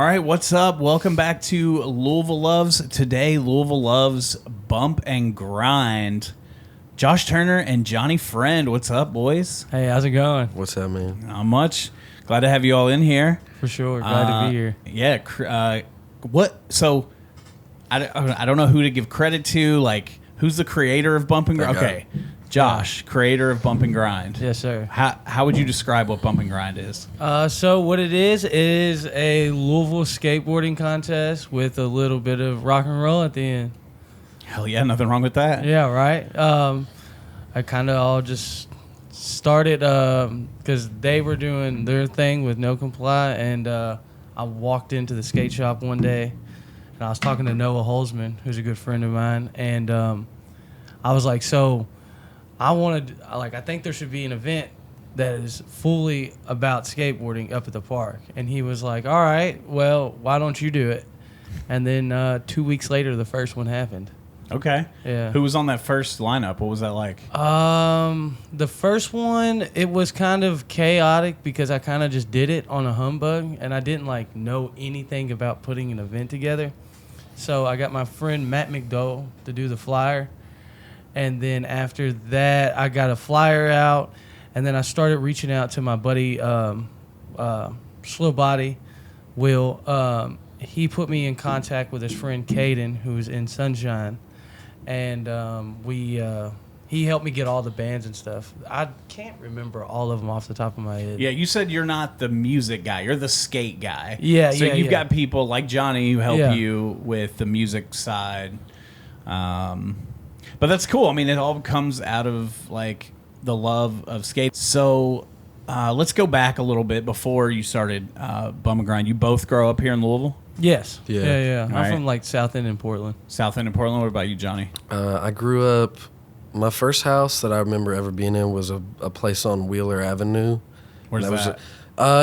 All right, what's up? Welcome back to Louisville Loves. Today, Louisville Loves Bump and Grind. Josh Turner and Johnny Friend. What's up, boys? Hey, how's it going? What's up, man? Not much. Glad to have you all in here. For sure. Glad to be here. Yeah. What? So, I don't know who to give credit to. Like, who's the creator of Bump and Grind? Okay. Josh, creator of Bump and Grind. Yes, sir. How would you describe what Bump and Grind is? So what it is a Louisville skateboarding contest with a little bit of rock and roll at the end. Hell yeah, nothing wrong with that. Yeah, right. I kind of all just started because they were doing their thing with No Comply, and I walked into the skate shop one day, and I was talking to Noah Holzman, who's a good friend of mine, and I was like, so I think there should be an event that is fully about skateboarding up at the park. And he was like, all right, well, why don't you do it? And then 2 weeks later, the first one happened. Okay. Yeah. Who was on that first lineup? What was that like? The first one, it was kind of chaotic because I kind of just did it on a humbug, and I didn't know anything about putting an event together. So I got my friend Matt McDowell to do the flyer. And then after that, I got a flyer out, and then I started reaching out to my buddy, Slow Body, Will. He put me in contact with his friend Caden, who's in Sunshine, and he helped me get all the bands and stuff. I can't remember all of them off the top of my head. Yeah, you said you're not the music guy. You're the skate guy. Yeah, so yeah, you've yeah. got people like Johnny who help you with the music side. But that's cool. I mean, it all comes out of the love of skate. So let's go back a little bit before you started Bump and Grind. You both grow up here in Louisville? Yes. Yeah. I'm from South End in Portland. South End in Portland. What about you, Johnny? I grew up. My first house that I remember ever being in was a place on Wheeler Avenue. Where's that?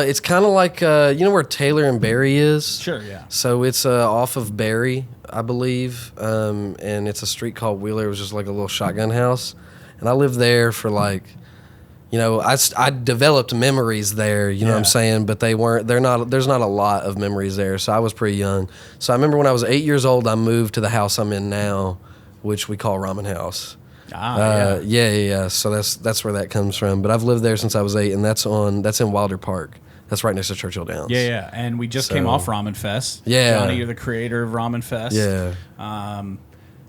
It's kind of like you know where Taylor and Barry is. Sure, yeah. So it's off of Barry, I believe, and it's a street called Wheeler. It was just like a little shotgun house, and I lived there for I developed memories there. You know what I'm saying? But there's not a lot of memories there. So I was pretty young. So I remember when I was 8 years old, I moved to the house I'm in now, which we call Ramen House. Yeah. So that's where that comes from. But I've lived there since I was 8, and that's in Wilder Park. That's right next to Churchill Downs. Yeah. And we just came off Ramen Fest. Yeah. Johnny, you're the creator of Ramen Fest. Yeah.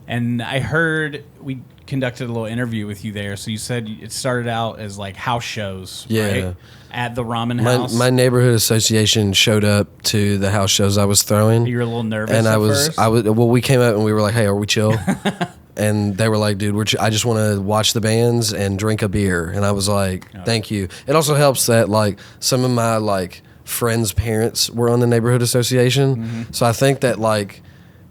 And I heard we conducted a little interview with you there. So you said it started out as house shows, right? At the Ramen House. My neighborhood association showed up to the house shows I was throwing. You were a little nervous and first? We came up and we were like, hey, are we chill? And they were like, dude, I just want to watch the bands and drink a beer. And I was like, thank you. It also helps that some of my friends' parents were on the neighborhood association. Mm-hmm. So I think that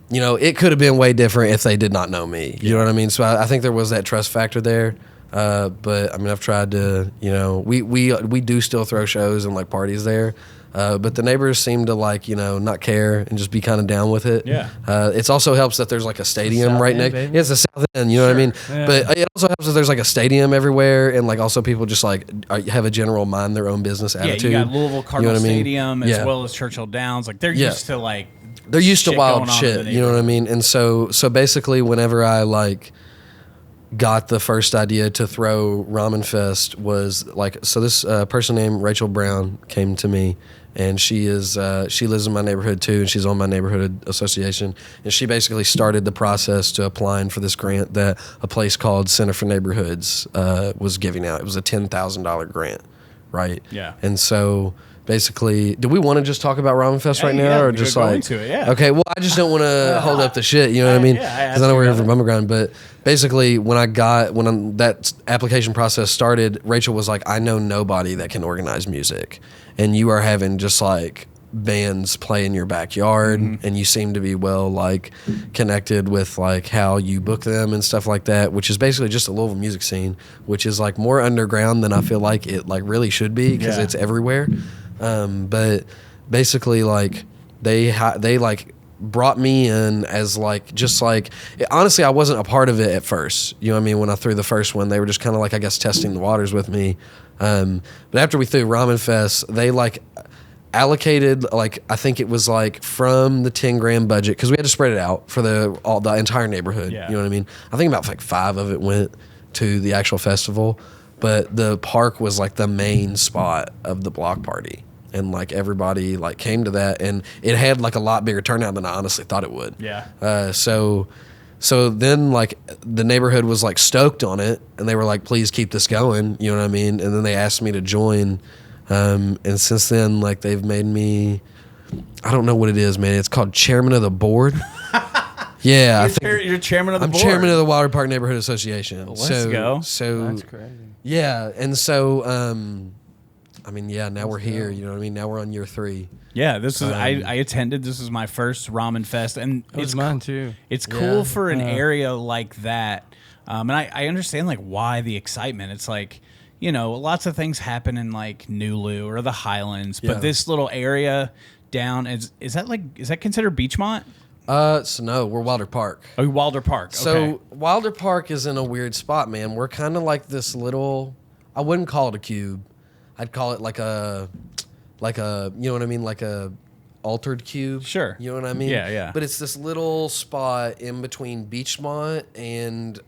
it could have been way different if they did not know me. You know what I mean? So I think there was that trust factor there. But I mean, I've tried to, we do still throw shows and parties there. But the neighbors seem to not care and just be kind of down with it. Yeah. It also helps that there's a stadium right next. Yeah, it's the South End. You know what I mean? Yeah. But it also helps that there's a stadium everywhere, and also people just have a general mind their own business attitude. Yeah, you got Louisville Cardinal Stadium as well as Churchill Downs. They're used to they're used to wild shit. You know what I mean? And so basically, whenever I got the first idea to throw Ramen Fest was this person named Rachel Brown came to me, and she lives in my neighborhood too, and she's on my neighborhood association, and she basically started the process to applying for this grant that a place called Center for Neighborhoods was giving out. It was a $10,000 grant, right? Yeah. And so basically, do we want to just talk about Ramen Fest right now, or just into it, yeah. Okay, well, I just don't want to hold up the shit, you know what I mean? Because I know we're here for Bump and Grind, but basically, when that application process started, Rachel was like, I know nobody that can organize music, and you are having just bands play in your backyard, and you seem to be well connected with how you book them and stuff like that, which is basically just a Louisville music scene, which is more underground than I feel like it really should be, because it's everywhere. But basically they brought me in as honestly, I wasn't a part of it at first. You know what I mean? When I threw the first one, they were just kind of I guess testing the waters with me. But after we threw Ramen Fest, they allocated, like, I think it was like from the 10 grand budget, because we had to spread it out for the entire neighborhood. Yeah. You know what I mean? I think about like 5 of it went to the actual festival, but the park was like the main spot of the block party. And like everybody like came to that, and it had like a lot bigger turnout than I honestly thought it would. Yeah. So then like the neighborhood was like stoked on it, and they were like, please keep this going. You know what I mean? And then they asked me to join. And since then, like, they've made me, I don't know what it is, man. It's called chairman of the board. Yeah. You're chairman of the board. I'm chairman of the Wilder Park Neighborhood Association. Let's go. So That's crazy. yeah. And so, I mean, yeah, now we're here. You know what I mean? Now we're on year 3. Yeah, this is I attended. This is my first Ramen Fest, and It's mine too. It's cool for an area like that, and I understand like why the excitement. It's like, you know, lots of things happen in like Nulu or the Highlands, but this little area down is that considered Beachmont? So no, we're Wilder Park. Oh, Wilder Park. Okay. So Wilder Park is in a weird spot, man. We're kind of like this little, I wouldn't call it a cube. I'd call it like a, you know what I mean? Like a altered cube. Sure. You know what I mean? Yeah, yeah. But it's this little spot in between Beachmont and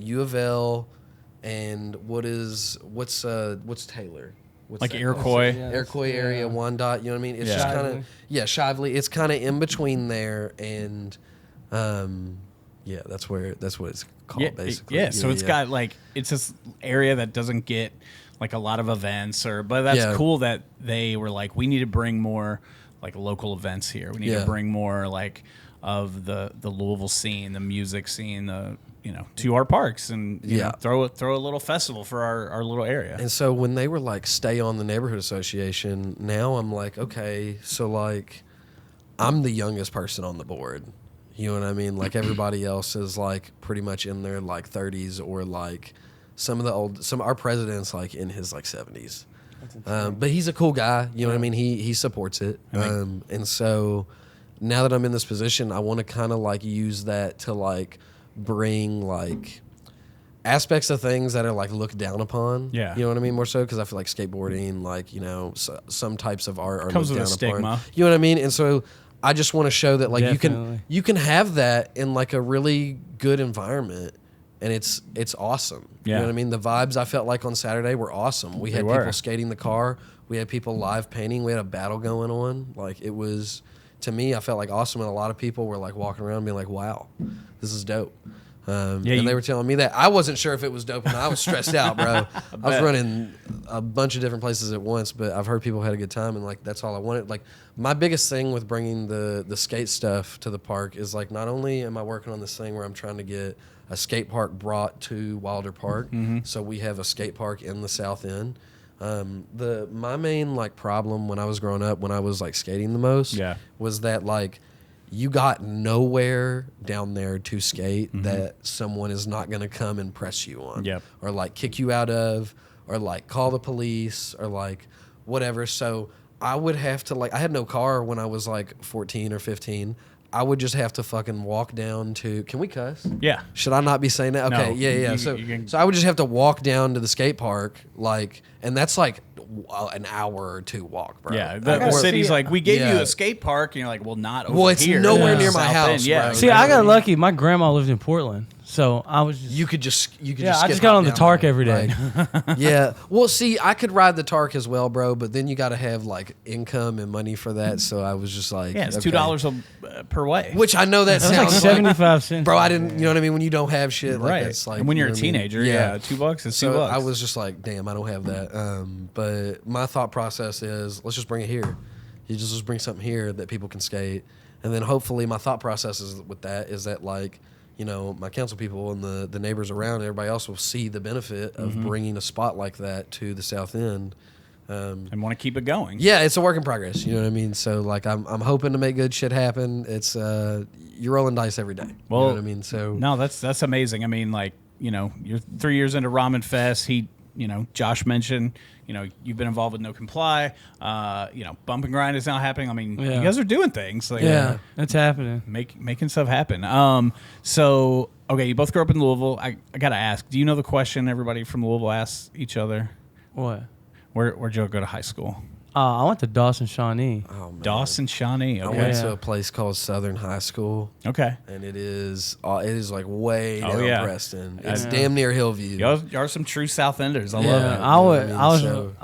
U of L and what's Taylor? What's Like that? Iroquois. Iroquois area, one dot, you know what I mean? It's Yeah. just kind of, Shively. It's kind of in between there and, yeah, that's what it's called, basically. Yeah, so it's got like, it's this area that doesn't get like a lot of events but that's cool that they were like, we need to bring more like local events here. We need to bring more like of the Louisville scene, the music scene, to our parks, and you know, throw a little festival for our little area. And so when they were like, stay on the neighborhood association, now I'm like, okay, so like I'm the youngest person on the board. You know what I mean? Like everybody else is like pretty much in their like 30s, or like some our president's like in his like 70s. But he's a cool guy. You know what I mean? He supports it. And so now that I'm in this position, I want to kind of like use that to like bring like aspects of things that are like looked down upon. Yeah. You know what I mean? More so because I feel like skateboarding, like, you know, some types of art are comes looked with down a stigma. upon. You know what I mean? And so I just want to show that like Definitely. you can have that in like a really good environment. And it's awesome. Yeah. You know what I mean? The vibes I felt like on Saturday were awesome. We had people skating the car. We had people live painting. We had a battle going on. Like, it was, to me, I felt like awesome. And a lot of people were like walking around being like, wow, this is dope. And they were telling me that. I wasn't sure if it was dope, and I was stressed out, bro. I was running a bunch of different places at once, but I've heard people had a good time, and like that's all I wanted. Like, my biggest thing with bringing the skate stuff to the park is like, not only am I working on this thing where I'm trying to get a skate park brought to Wilder Park, so we have a skate park in the South End. My main like problem when I was growing up, when I was like skating the most, was that like you got nowhere down there to skate that someone is not going to come and press you on, or like kick you out of, or like call the police, or like whatever. So I would have to like, I had no car when I was like 14 or 15. I would just have to fucking walk down to, can we cuss? Yeah. Should I not be saying that? Okay, No, yeah. So I would just have to walk down to the skate park, like, and that's like an hour or two walk, bro. Yeah, the city's like, we gave you a skate park, and you're like, well, not over here. Well, it's nowhere near my South house, End. Yeah. bro. See, I got lucky. My grandma lived in Portland, so I was just You could just I just got on the Tark every day. Yeah. Well, see, I could ride the Tark as well, bro, but then you got to have like income and money for that. So I was just like, Yeah, it's okay. $2 per way. Which I know that That's like sounds 75 cents. Bro, I didn't. You know what I mean? When you don't have shit, like, Right. it's like, and when you're you a know what I mean? teenager, $2 is $2. So I was just like, damn, I don't have that. But my thought process is, let's just bring it here. You just bring something here that people can skate, and then hopefully my thought process is with that is that like, you know, my council people and the neighbors around, and everybody else will see the benefit of bringing a spot like that to the South End. And want to keep it going. Yeah, it's a work in progress. You know what I mean? So like, I'm hoping to make good shit happen. It's you're rolling dice every day. Well, you know what I mean? So no, that's amazing. I mean, like, you know, you're 3 years into Ramen Fest. Josh mentioned, you've been involved with No Comply. Bump and Grind is now happening. I mean, you guys are doing things. Like, it's happening. Making stuff happen. So, okay, you both grew up in Louisville. I got to ask, do you know the question everybody from Louisville asks each other? What? Where'd you go to high school? I went to Dawson Shawnee. Oh, man. Dawson Shawnee. I Okay. went to a place called Southern High School. Okay. And it is like way down Preston. It's damn near Hillview. Y'all are some true South Enders. I love it.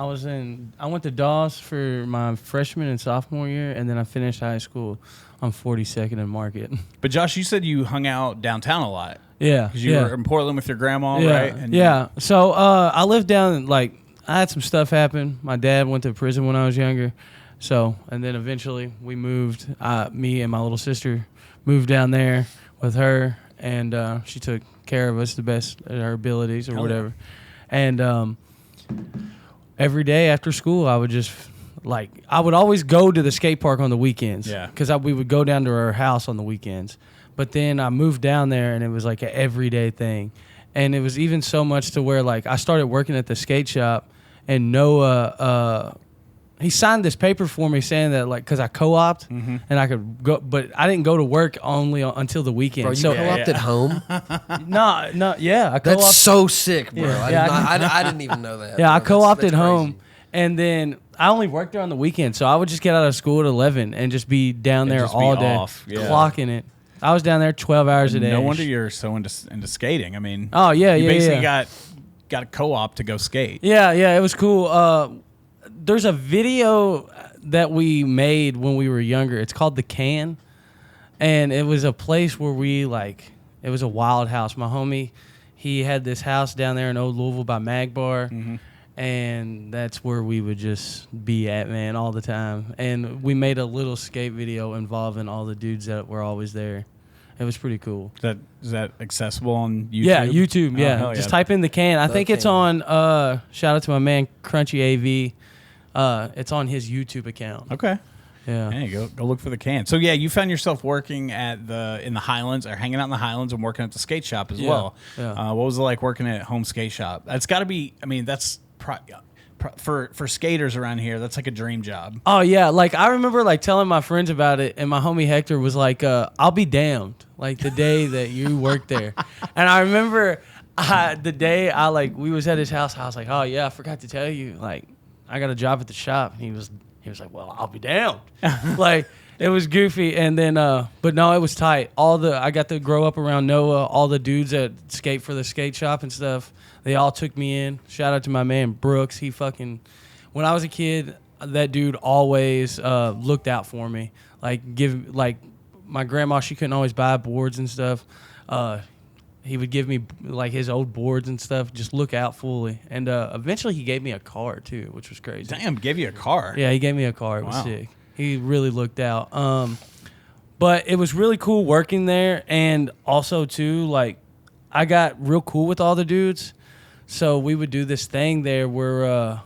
I went to Dawes for my freshman and sophomore year, and then I finished high school on 42nd and Market. But Josh, you said you hung out downtown a lot. Yeah. Because you were in Portland with your grandma, right? And So I lived down, like, I had some stuff happen. My dad went to prison when I was younger. So, and then eventually we moved. Me and my little sister moved down there with her, and she took care of us the best at her abilities or whatever. And every day after school, I would just, like, I would always go to the skate park on the weekends. Yeah. Because we would go down to our house on the weekends. But then I moved down there, and it was like an everyday thing. And it was even so much to where, like, I started working at the skate shop, and Noah, he signed this paper for me saying that, like, because I co-opted and I could go, but I didn't go to work only until the weekend. Bro, you co-opted home? No, yeah. I co-opted. That's so sick, bro. Yeah, I didn't even know that. Yeah, bro. I co-opted That's home, and then I only worked there on the weekend, so I would just get out of school at 11 and just be down there all day, clocking it. I was down there 12 hours a day. No wonder you're so into skating. I mean, you basically got a co-op to go skate. Yeah, it was cool. There's a video that we made when we were younger. It's called The Can, and it was a place where it was a wild house. My homie, he had this house down there in Old Louisville by Mag Bar, and that's where we would just be at, man, all the time. And we made a little skate video involving all the dudes that were always there. It was pretty cool. Is that accessible on YouTube? Yeah, YouTube. Yeah, just type in The Can. I think it's on. Shout out to my man Crunchy AV. It's on his YouTube account. Okay. Yeah. Hey, go look for The Can. So yeah, you found yourself working in the Highlands, or hanging out in the Highlands and working at the skate shop as well. Yeah. What was it like working at home skate shop? That's got to be. I mean, that's for skaters around here. That's like a dream job. Oh yeah, like I remember like telling my friends about it, and my homie Hector was like, "I'll be damned." Like the day that you worked there, and I remember the day we was at his house. I was like, "Oh yeah, I forgot to tell you. Like, I got a job at the shop." And he was like, "Well, I'll be damned." Like it was goofy, and then but no, it was tight. I got to grow up around Noah. All the dudes that skate for the skate shop and stuff, they all took me in. Shout out to my man Brooks. He when I was a kid, that dude always looked out for me. My grandma, she couldn't always buy boards and stuff. He would give me like his old boards and stuff. Just look out fully. And eventually he gave me a car too, which was crazy. Damn, gave you a car? Yeah, he gave me a car. It was sick. He really looked out. But it was really cool working there. And also too, like I got real cool with all the dudes. So we would do this thing there where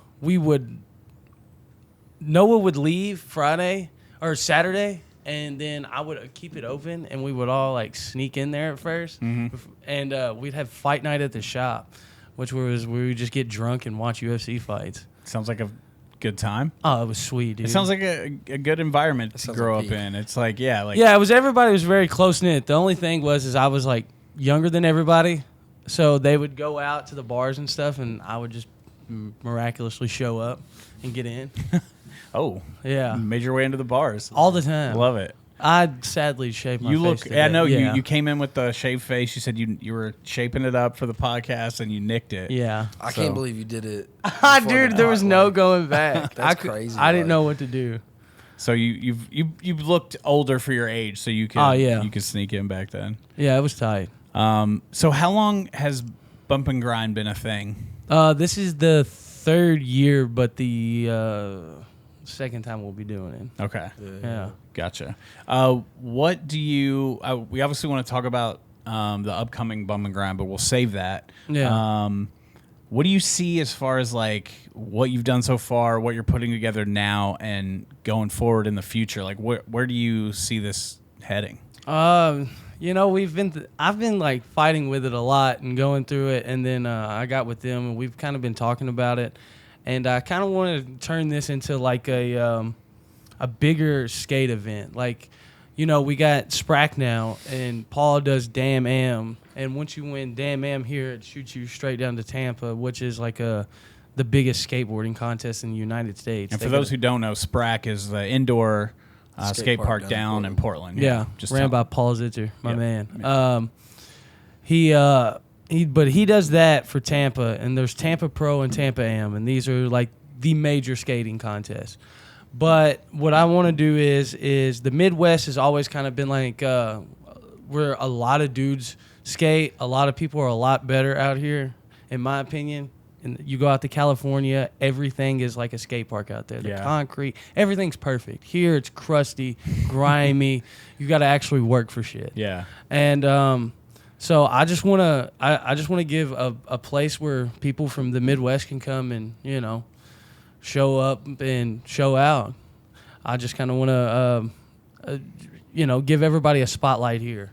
Noah would leave Friday or Saturday, and then I would keep it open, and we would all like sneak in there at first, and we'd have fight night at the shop, which was we would just get drunk and watch UFC fights. Sounds like a good time. Oh, it was sweet, dude. It sounds like a good environment to grow up in. It's like it was. Everybody was very close knit. The only thing was I was like younger than everybody, so they would go out to the bars and stuff, and I would just miraculously show up and get in. Oh, yeah. Made your way into the bars all the time. Love it. I sadly shaved my face. You look. Today. I know you came in with the shaved face. You said you were shaping it up for the podcast, and you nicked it. Yeah. I can't believe you did it. Dude, there was no going back. That's crazy. I didn't know what to do. So you've looked older for your age, so you could you could sneak in back then. Yeah, it was tight. So how long has Bump and Grind been a thing? This is the third year, but the second time we'll be doing it. Okay. Yeah. Gotcha. What do you? We obviously want to talk about the upcoming Bump and Grind, but we'll save that. Yeah. What do you see as far as like what you've done so far, what you're putting together now, and going forward in the future? Like where do you see this heading? I've been like fighting with it a lot and going through it, and then I got with them and we've kind of been talking about it, and I kind of want to turn this into like a bigger skate event. Like, we got Sprack now, and Paul does Damn Am, and once you win Damn Am here, it shoots you straight down to Tampa, which is like a the biggest skateboarding contest in the United States. And for those who don't know, SPRAC is the indoor skate park down in Portland. Yeah, just ran by Paul Zitzer, my man. But he does that for Tampa, and there's Tampa Pro and Tampa Am, and these are like the major skating contests. But what I want to do is the Midwest has always kind of been like where a lot of dudes skate. A lot of people are a lot better out here, in my opinion. And you go out to California, everything is like a skate park out there. The concrete, everything's perfect. Here it's crusty, grimy. You got to actually work for shit. Yeah. And so I just want to give a place where people from the Midwest can come and, you know, show up and show out. I just kind of want to you know, give everybody a spotlight here.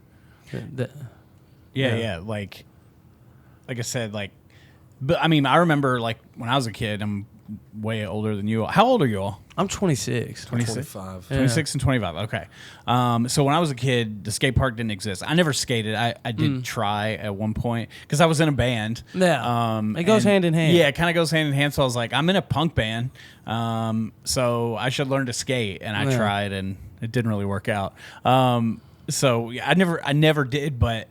Yeah. Like I said, like, but I mean, I remember like when I was a kid. I'm way older than you all. How old are you all? I'm 26. 25. 26 and 25. Okay. So when I was a kid, the skate park didn't exist. I never skated. I did try at one point because I was in a band. Yeah. It goes hand in hand. Yeah, it kind of goes hand in hand. So I was like, I'm in a punk band, so I should learn to skate. And I tried, and it didn't really work out. So yeah, I never did, but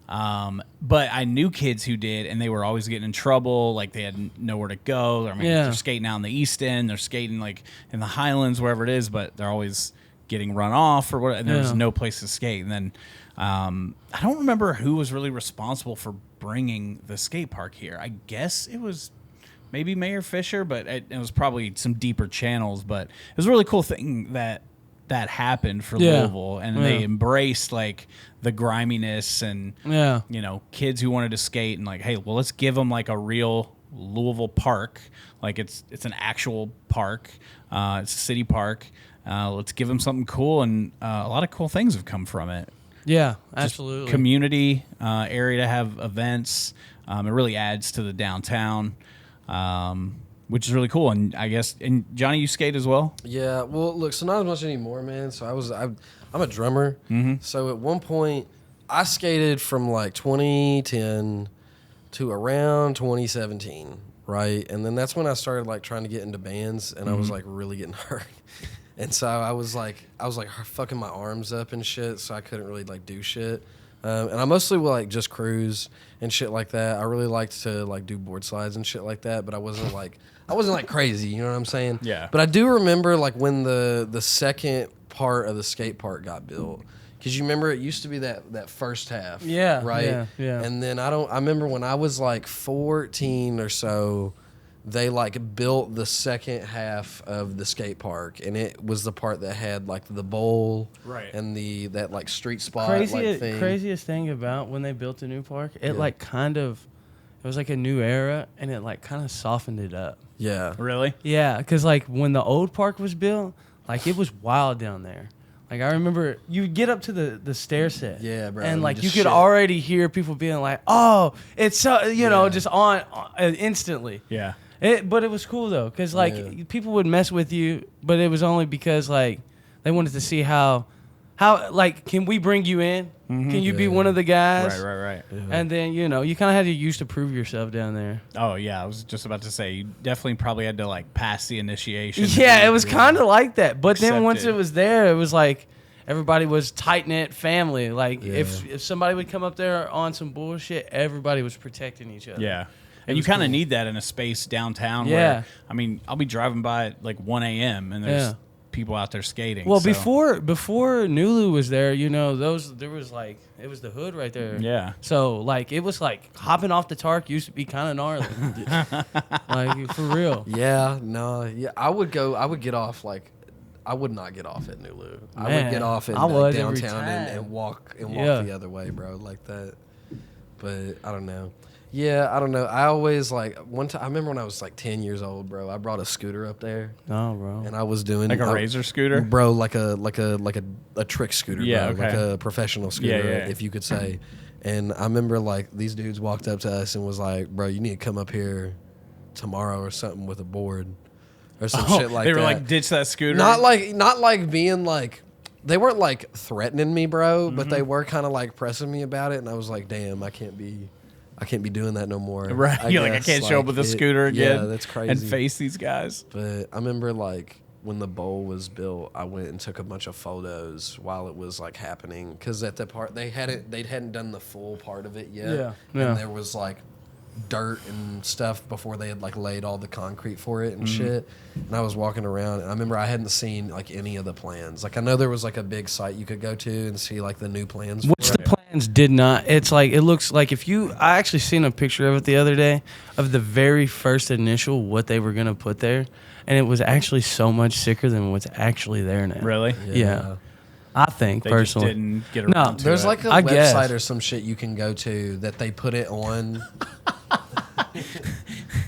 I knew kids who did, and they were always getting in trouble. Like they had nowhere to go. I mean, they're skating out in the East End, they're skating like in the Highlands, wherever it is, but they're always getting run off or what. And there's no place to skate. And then I don't remember who was really responsible for bringing the skate park here. I guess it was maybe Mayor Fisher, but it was probably some deeper channels. But it was a really cool thing that happened for Louisville, and they embraced like the griminess and you know, kids who wanted to skate, and like, hey, well, let's give them like a real Louisville park, like it's an actual park, it's a city park. Let's give them something cool, and a lot of cool things have come from it. Yeah, absolutely. Just community area to have events. It really adds to the downtown. Which is really cool, and I guess, and Johnny, you skate as well? Yeah, well, look, so not as much anymore, man. So I'm a drummer. Mm-hmm. So at one point, I skated from like 2010 to around 2017, right? And then that's when I started like trying to get into bands, and I was like really getting hurt. And so I was like fucking my arms up and shit, so I couldn't really like do shit. And I mostly would like just cruise and shit like that. I really liked to like do board slides and shit like that, but I wasn't like crazy, you know what I'm saying? Yeah. But I do remember like when the second part of the skate park got built, because you remember it used to be that first half, right? Yeah. And then I remember when I was like 14 or so, they like built the second half of the skate park, and it was the part that had like the bowl, right, and that like street spot craziest thing about when they built the new park, it like kind of, it was like a new era, and it like kind of softened it up. Yeah. Really? Yeah, because like when the old park was built, like it was wild down there. Like I remember you get up to the stair set, bro, and like you could already hear people being like, "Oh, it's so," you know, just on instantly. Yeah. But it was cool though, because like people would mess with you, but it was only because like they wanted to see how like, can we bring you in? Mm-hmm. Can you be one of the guys? Right. Yeah. And then, you know, you kind of had to use to prove yourself down there. Oh yeah, I was just about to say you definitely probably had to like pass the initiation. Yeah, it was kind of like that. But then once it was there, it was like everybody was tight knit family. Like if somebody would come up there on some bullshit, everybody was protecting each other. Yeah. And you kind of need that in a space downtown where, I mean, I'll be driving by at like 1 a.m. and there's people out there skating. Well, before Nulu was there, you know, there was like, it was the hood right there. Yeah. So like, it was like hopping off the Tark used to be kind of gnarly. Like, for real. Yeah, no, yeah. I would get off like, I would not get off at Nulu. I would get off at like, downtown and walk the other way, bro, like that. But I don't know. Yeah, I don't know. I always like one time. I remember when I was like 10 years old, bro. I brought a scooter up there. Oh, bro. And I was doing like a razor scooter, bro. Like a trick scooter, yeah, bro. okay. Like a professional scooter, if you could say. And I remember like these dudes walked up to us and was like, "Bro, you need to come up here tomorrow or something with a board or some shit like that." They were like, "Ditch that scooter." Not like being like. They weren't like threatening me, bro, but they were kind of like pressing me about it, and I was like, "Damn, I can't be I can't be doing that no more. Right. You're like, I can't show up with a scooter again. Yeah, that's crazy. And face these guys. But I remember like when the bowl was built, I went and took a bunch of photos while it was like happening. Because at the part, they hadn't done the full part of it yet. Yeah. And there was like dirt and stuff before they had like laid all the concrete for it and shit. And I was walking around and I remember I hadn't seen like any of the plans. Like I know there was like a big site you could go to and see like the new plans. Which the plans did not. It's like, it looks like I actually seen a picture of it the other day of the very first initial what they were going to put there. And it was actually so much sicker than what's actually there now. Really? Yeah. I think They personally. just didn't get around to There's it. like a I website guess. or some shit you can go to that they put it on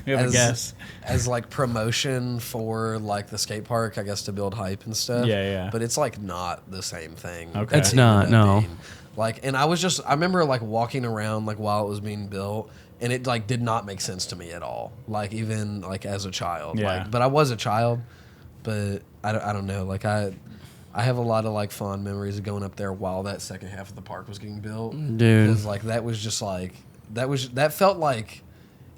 You have a guess. as like promotion for like the skate park, I guess, to build hype and stuff. Yeah. But it's like not the same thing. Okay. It's not, no. Like, and I remember like walking around like while it was being built, and it like did not make sense to me at all. Like even like as a child. Yeah. Like, but I was a child, but I don't know. Like I have a lot of like fond memories of going up there while that second half of the park was getting built. Dude. Because like that was just like that felt like,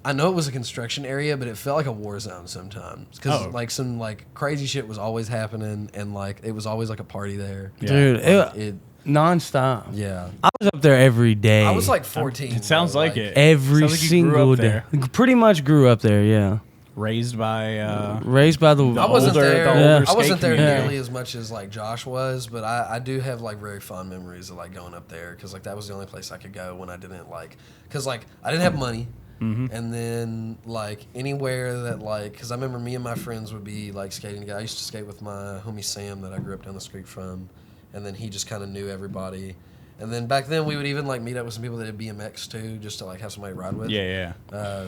I know it was a construction area, but it felt like a war zone sometimes. Because like some like crazy shit was always happening, and like it was always like a party there. Yeah. Dude, It nonstop. yeah. I was up there every day. I was like 14. It sounds bro, like it. every Sounds like you grew single up day. there. Pretty much grew up there, yeah. Raised by Raised by the I wasn't older- there. the older I skate wasn't there community. nearly as much as like Josh was, but I do have like very fond memories of like going up there because like that was the only place I could go when I didn't like, because like I didn't have money. And then like anywhere that like, because I remember me and my friends would be like skating together. I used to skate with my homie Sam that I grew up down the street from, and then he just kind of knew everybody. And then back then we would even like meet up with some people that did BMX too, just to like have somebody to ride with. Yeah. But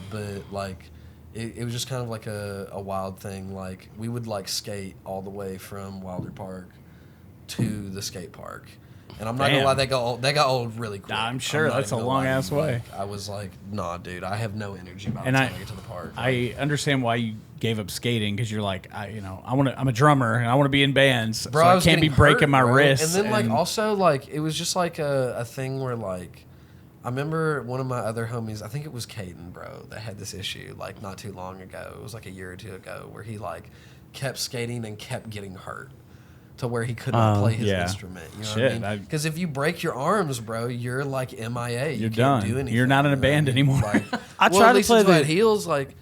like it was just kind of like a wild thing. Like we would like skate all the way from Wilder Park to the skate park. And I'm not gonna lie, that got old really quick. I'm sure not that's even a gonna lie. long-ass way. Like, I was like, nah, dude, I have no energy by the And time I get to the park. I understand why you gave up skating, because you're like, I'm a drummer and I want to be in bands, Bro, so I was can't be getting breaking hurt, my bro. wrists. And then like also like it was just like a thing where like I remember one of my other homies, I think it was Caden, bro, that had this issue like not too long ago. It was like a year or two ago where he like kept skating and kept getting hurt to where he couldn't play his instrument. You know Shit, what I mean? Because if you break your arms, bro, you're like MIA. You You're can't done. do anything. You're not in a you know what band I mean? anymore. Like, I well, tried at to least play until I the had heels. Like,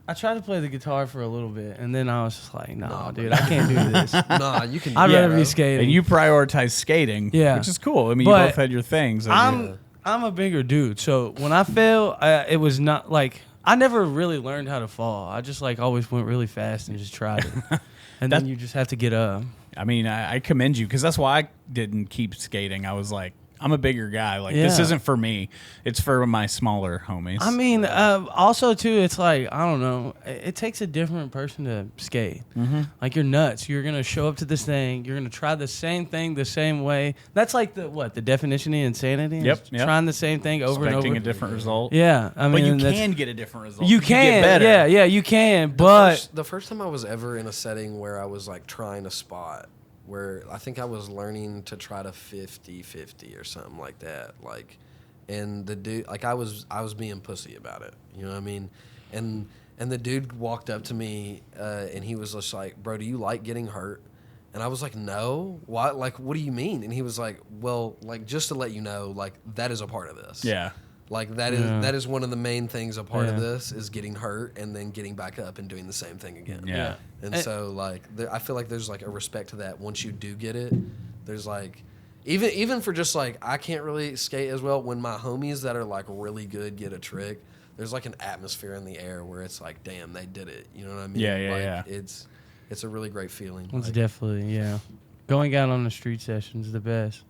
I tried to play the guitar for a little bit, and then I was just like, no, dude, I can't do this. nah, you can. I'd rather bro. be skating. and you prioritize skating, Yeah. which is cool. I mean, But you both had your things. and I'm a bigger dude, so when I fell, it was not like I never really learned how to fall. I just like always went really fast and just tried it, and then you just have to get up. I mean, I commend you, because that's why I didn't keep skating. I was like, I'm a bigger guy. Like, this Yeah. isn't for me. It's for my smaller homies. I mean, also too, it's like I don't know. It takes a different person to skate. Like you're nuts. You're gonna show up to this thing. You're gonna try the same thing the same way. That's like the definition of insanity. Yep, is yep. Trying the same thing over expecting and a over. different result. Yeah, I mean, But you that's- can get a different result. You get can. better. Yeah, you can. But The first time I was ever in a setting where I was like trying a spot, where I think I was learning to try to 50-50 or something like that, like, and the dude, like I was being pussy about it, you know what I mean, and the dude walked up to me and he was just like, bro, do you like getting hurt? And I was like, no. Why? Like, what do you mean? And he was like, well, like, just to let you know, like, that is a part of this. Yeah. Like that is one of the main things. A part of this is getting hurt and then getting back up and doing the same thing again. Yeah. And so like I feel like there's like a respect to that once you do get it. There's like even for just like I can't really skate as well, when my homies that are like really good get a trick, there's like an atmosphere in the air where it's like, damn, they did it. You know what I mean? Yeah, yeah, like, yeah. It's a really great feeling. it's Like, definitely going out on the street sessions is the best.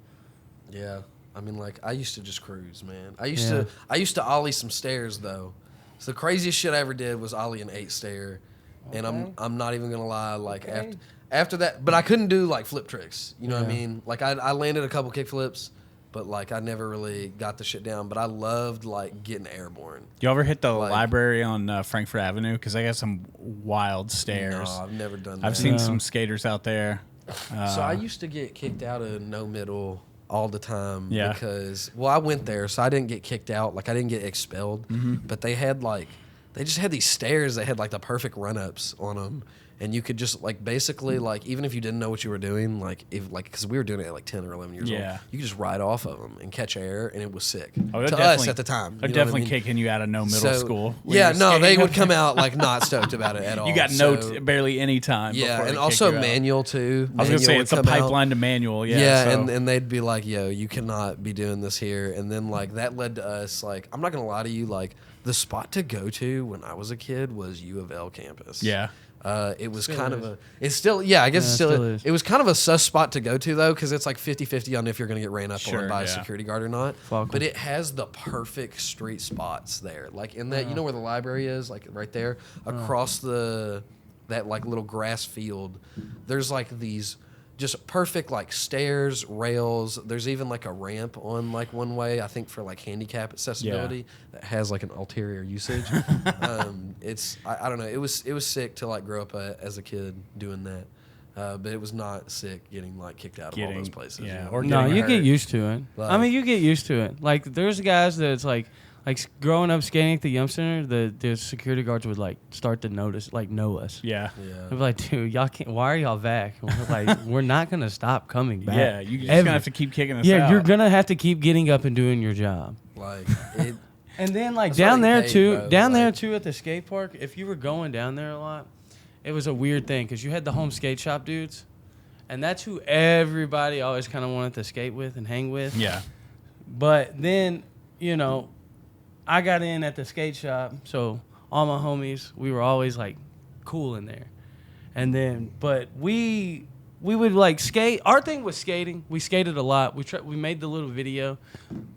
yeah. I mean, like I used to just cruise, man. I used to ollie some stairs though. So the craziest shit I ever did was ollie an 8 stair, and I'm not even gonna lie. Like after that, but I couldn't do like flip tricks. You know what I mean? Like I landed a couple kick flips, but like I never really got the shit down. But I loved like getting airborne. You ever hit the library on Frankfurt Avenue? Because I got some wild stairs. No, I've never done that. I've seen some skaters out there. So I used to get kicked out of No Middle all the time. Yeah. Because, well, I went there, so I didn't get kicked out. Like, I didn't get expelled. But they had, like, they just had these stairs that had, like, the perfect run-ups on them. And you could just, like, basically, like, even if you didn't know what you were doing, like, if, like, because we were doing it at, like, 10 or 11 years old, you could just ride off of them and catch air, and it was sick. Oh, to us at the time. They're definitely kicking you out of middle school. Yeah, no, they would come out, like, not stoked about it at all. You got barely any time. Yeah, and also manual, too. I was going to say, it's a pipeline to manual, Yeah, and they'd be like, yo, you cannot be doing this here. And then, like, that led to us, like, I'm not going to lie to you, like, the spot to go to when I was a kid was U of L campus. Yeah. It was kind of it's still, I guess it still is. It was kind of a sus spot to go to, though, because it's like 50-50 on if you're going to get ran up on by a security guard or not. But it has the perfect street spots there. Like in that, you know where the library is? Like right there? Across that like little grass field, there's like these just perfect like stairs, rails. There's even like a ramp on like one way, I think for like handicap accessibility that has like an ulterior usage. I don't know. It was sick to like grow up as a kid doing that. But it was not sick getting like kicked out of all those places. Yeah. You know? Or no, you get used to it. Like, I mean, you get used to it. Like there's guys that it's like growing up skating at the Yum Center, the security guards would like start to know us. Yeah. They'd be like, dude, y'all can't. Why are y'all back? And we're like, we're not gonna stop coming back. Yeah, you just gonna have to keep kicking us out. Yeah, you're gonna have to keep getting up and doing your job. Like it. And then like down there too at the skate park, if you were going down there a lot, it was a weird thing because you had the home skate shop dudes, and that's who everybody always kind of wanted to skate with and hang with. Yeah. But then, you know, I got in at the skate shop, so all my homies, we were always like cool in there. And then, but we would like skate. Our thing was skating. We skated a lot. We made the little video,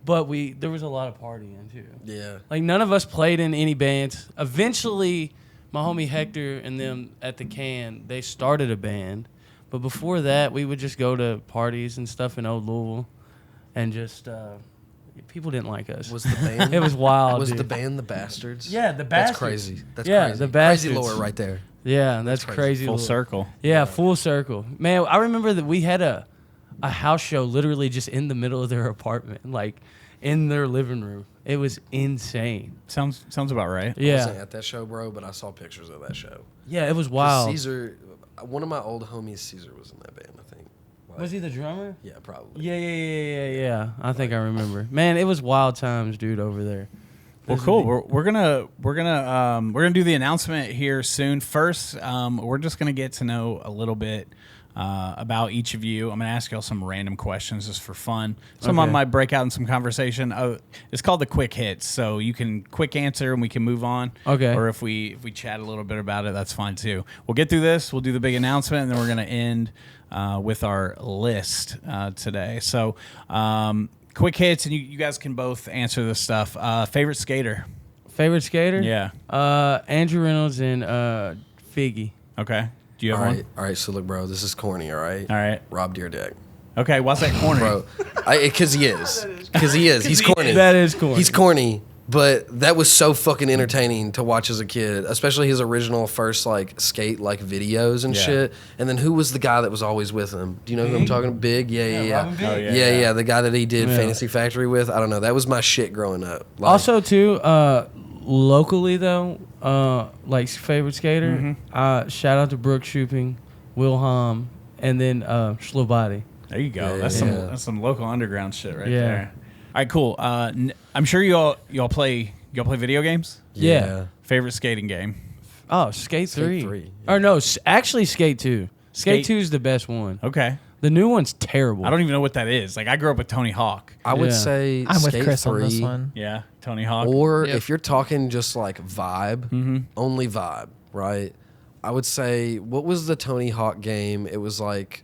but there was a lot of partying too. Yeah. Like none of us played in any bands. Eventually, my homie Hector and them at the Can, they started a band. But before that, we would just go to parties and stuff in Old Louisville, and just people didn't like us. Was the band? It was wild. Was dude. the band the Bastards? Yeah, the Bastards. That's crazy. That's crazy. The Bastards. Crazy lore right there. Yeah, that's crazy. Full lore. circle. Yeah, full circle. Man, I remember that we had a house show literally just in the middle of their apartment, like in their living room. It was insane. Sounds about right. I wasn't at that show, bro, but I saw pictures of that show. Yeah, it was wild. Caesar, one of my old homies, Caesar, was in that band, I think. Like, was he the drummer? Yeah, probably. Yeah. I think I remember. Man, it was wild times, dude, over there. Well, cool. We're gonna do the announcement here soon. First, we're just gonna get to know a little bit about each of you. I'm gonna ask y'all some random questions just for fun. Some of them might break out in some conversation. It's called the quick hits, so you can quick answer and we can move on. Okay. Or if we chat a little bit about it, that's fine too. We'll get through this. We'll do the big announcement, and then we're gonna end with our list today. So. Quick hits, and you guys can both answer this stuff. Favorite skater? Favorite skater? Yeah. Andrew Reynolds and Figgy. Okay. Do you have one? All right, so look, bro, this is corny, all right? All right. Rob Deerdeck. Okay, why's that corny? Bro, because he is. Because he is. He's corny. That is corny. He's corny, but that was so fucking entertaining to watch as a kid, especially his original first, like, skate, like, videos and shit. And then who was the guy that was always with him? Do you know who I'm talking about? Big? Yeah. Robin Big. Oh, Yeah, the guy that he did Fantasy Factory with. I don't know. That was my shit growing up. Like, Also, too, locally, though, like, favorite skater, shout out to Brooke Shooping, Will Hom, and then Schlobody. There you go. Yeah, That's some local underground shit right there. All right, cool. I'm sure y'all play video games. Yeah. Favorite skating game? Oh, Skate 3. 3, Or no, actually Skate 2. Skate 2 is the best one. Okay. The new one's terrible. I don't even know what that is. Like, I grew up with Tony Hawk. I would Yeah. say I'm with Skate Kris 3, on this one. Yeah, Tony Hawk. Or Yep. if you're talking just like vibe, only vibe, right? I would say, what was the Tony Hawk game? It was like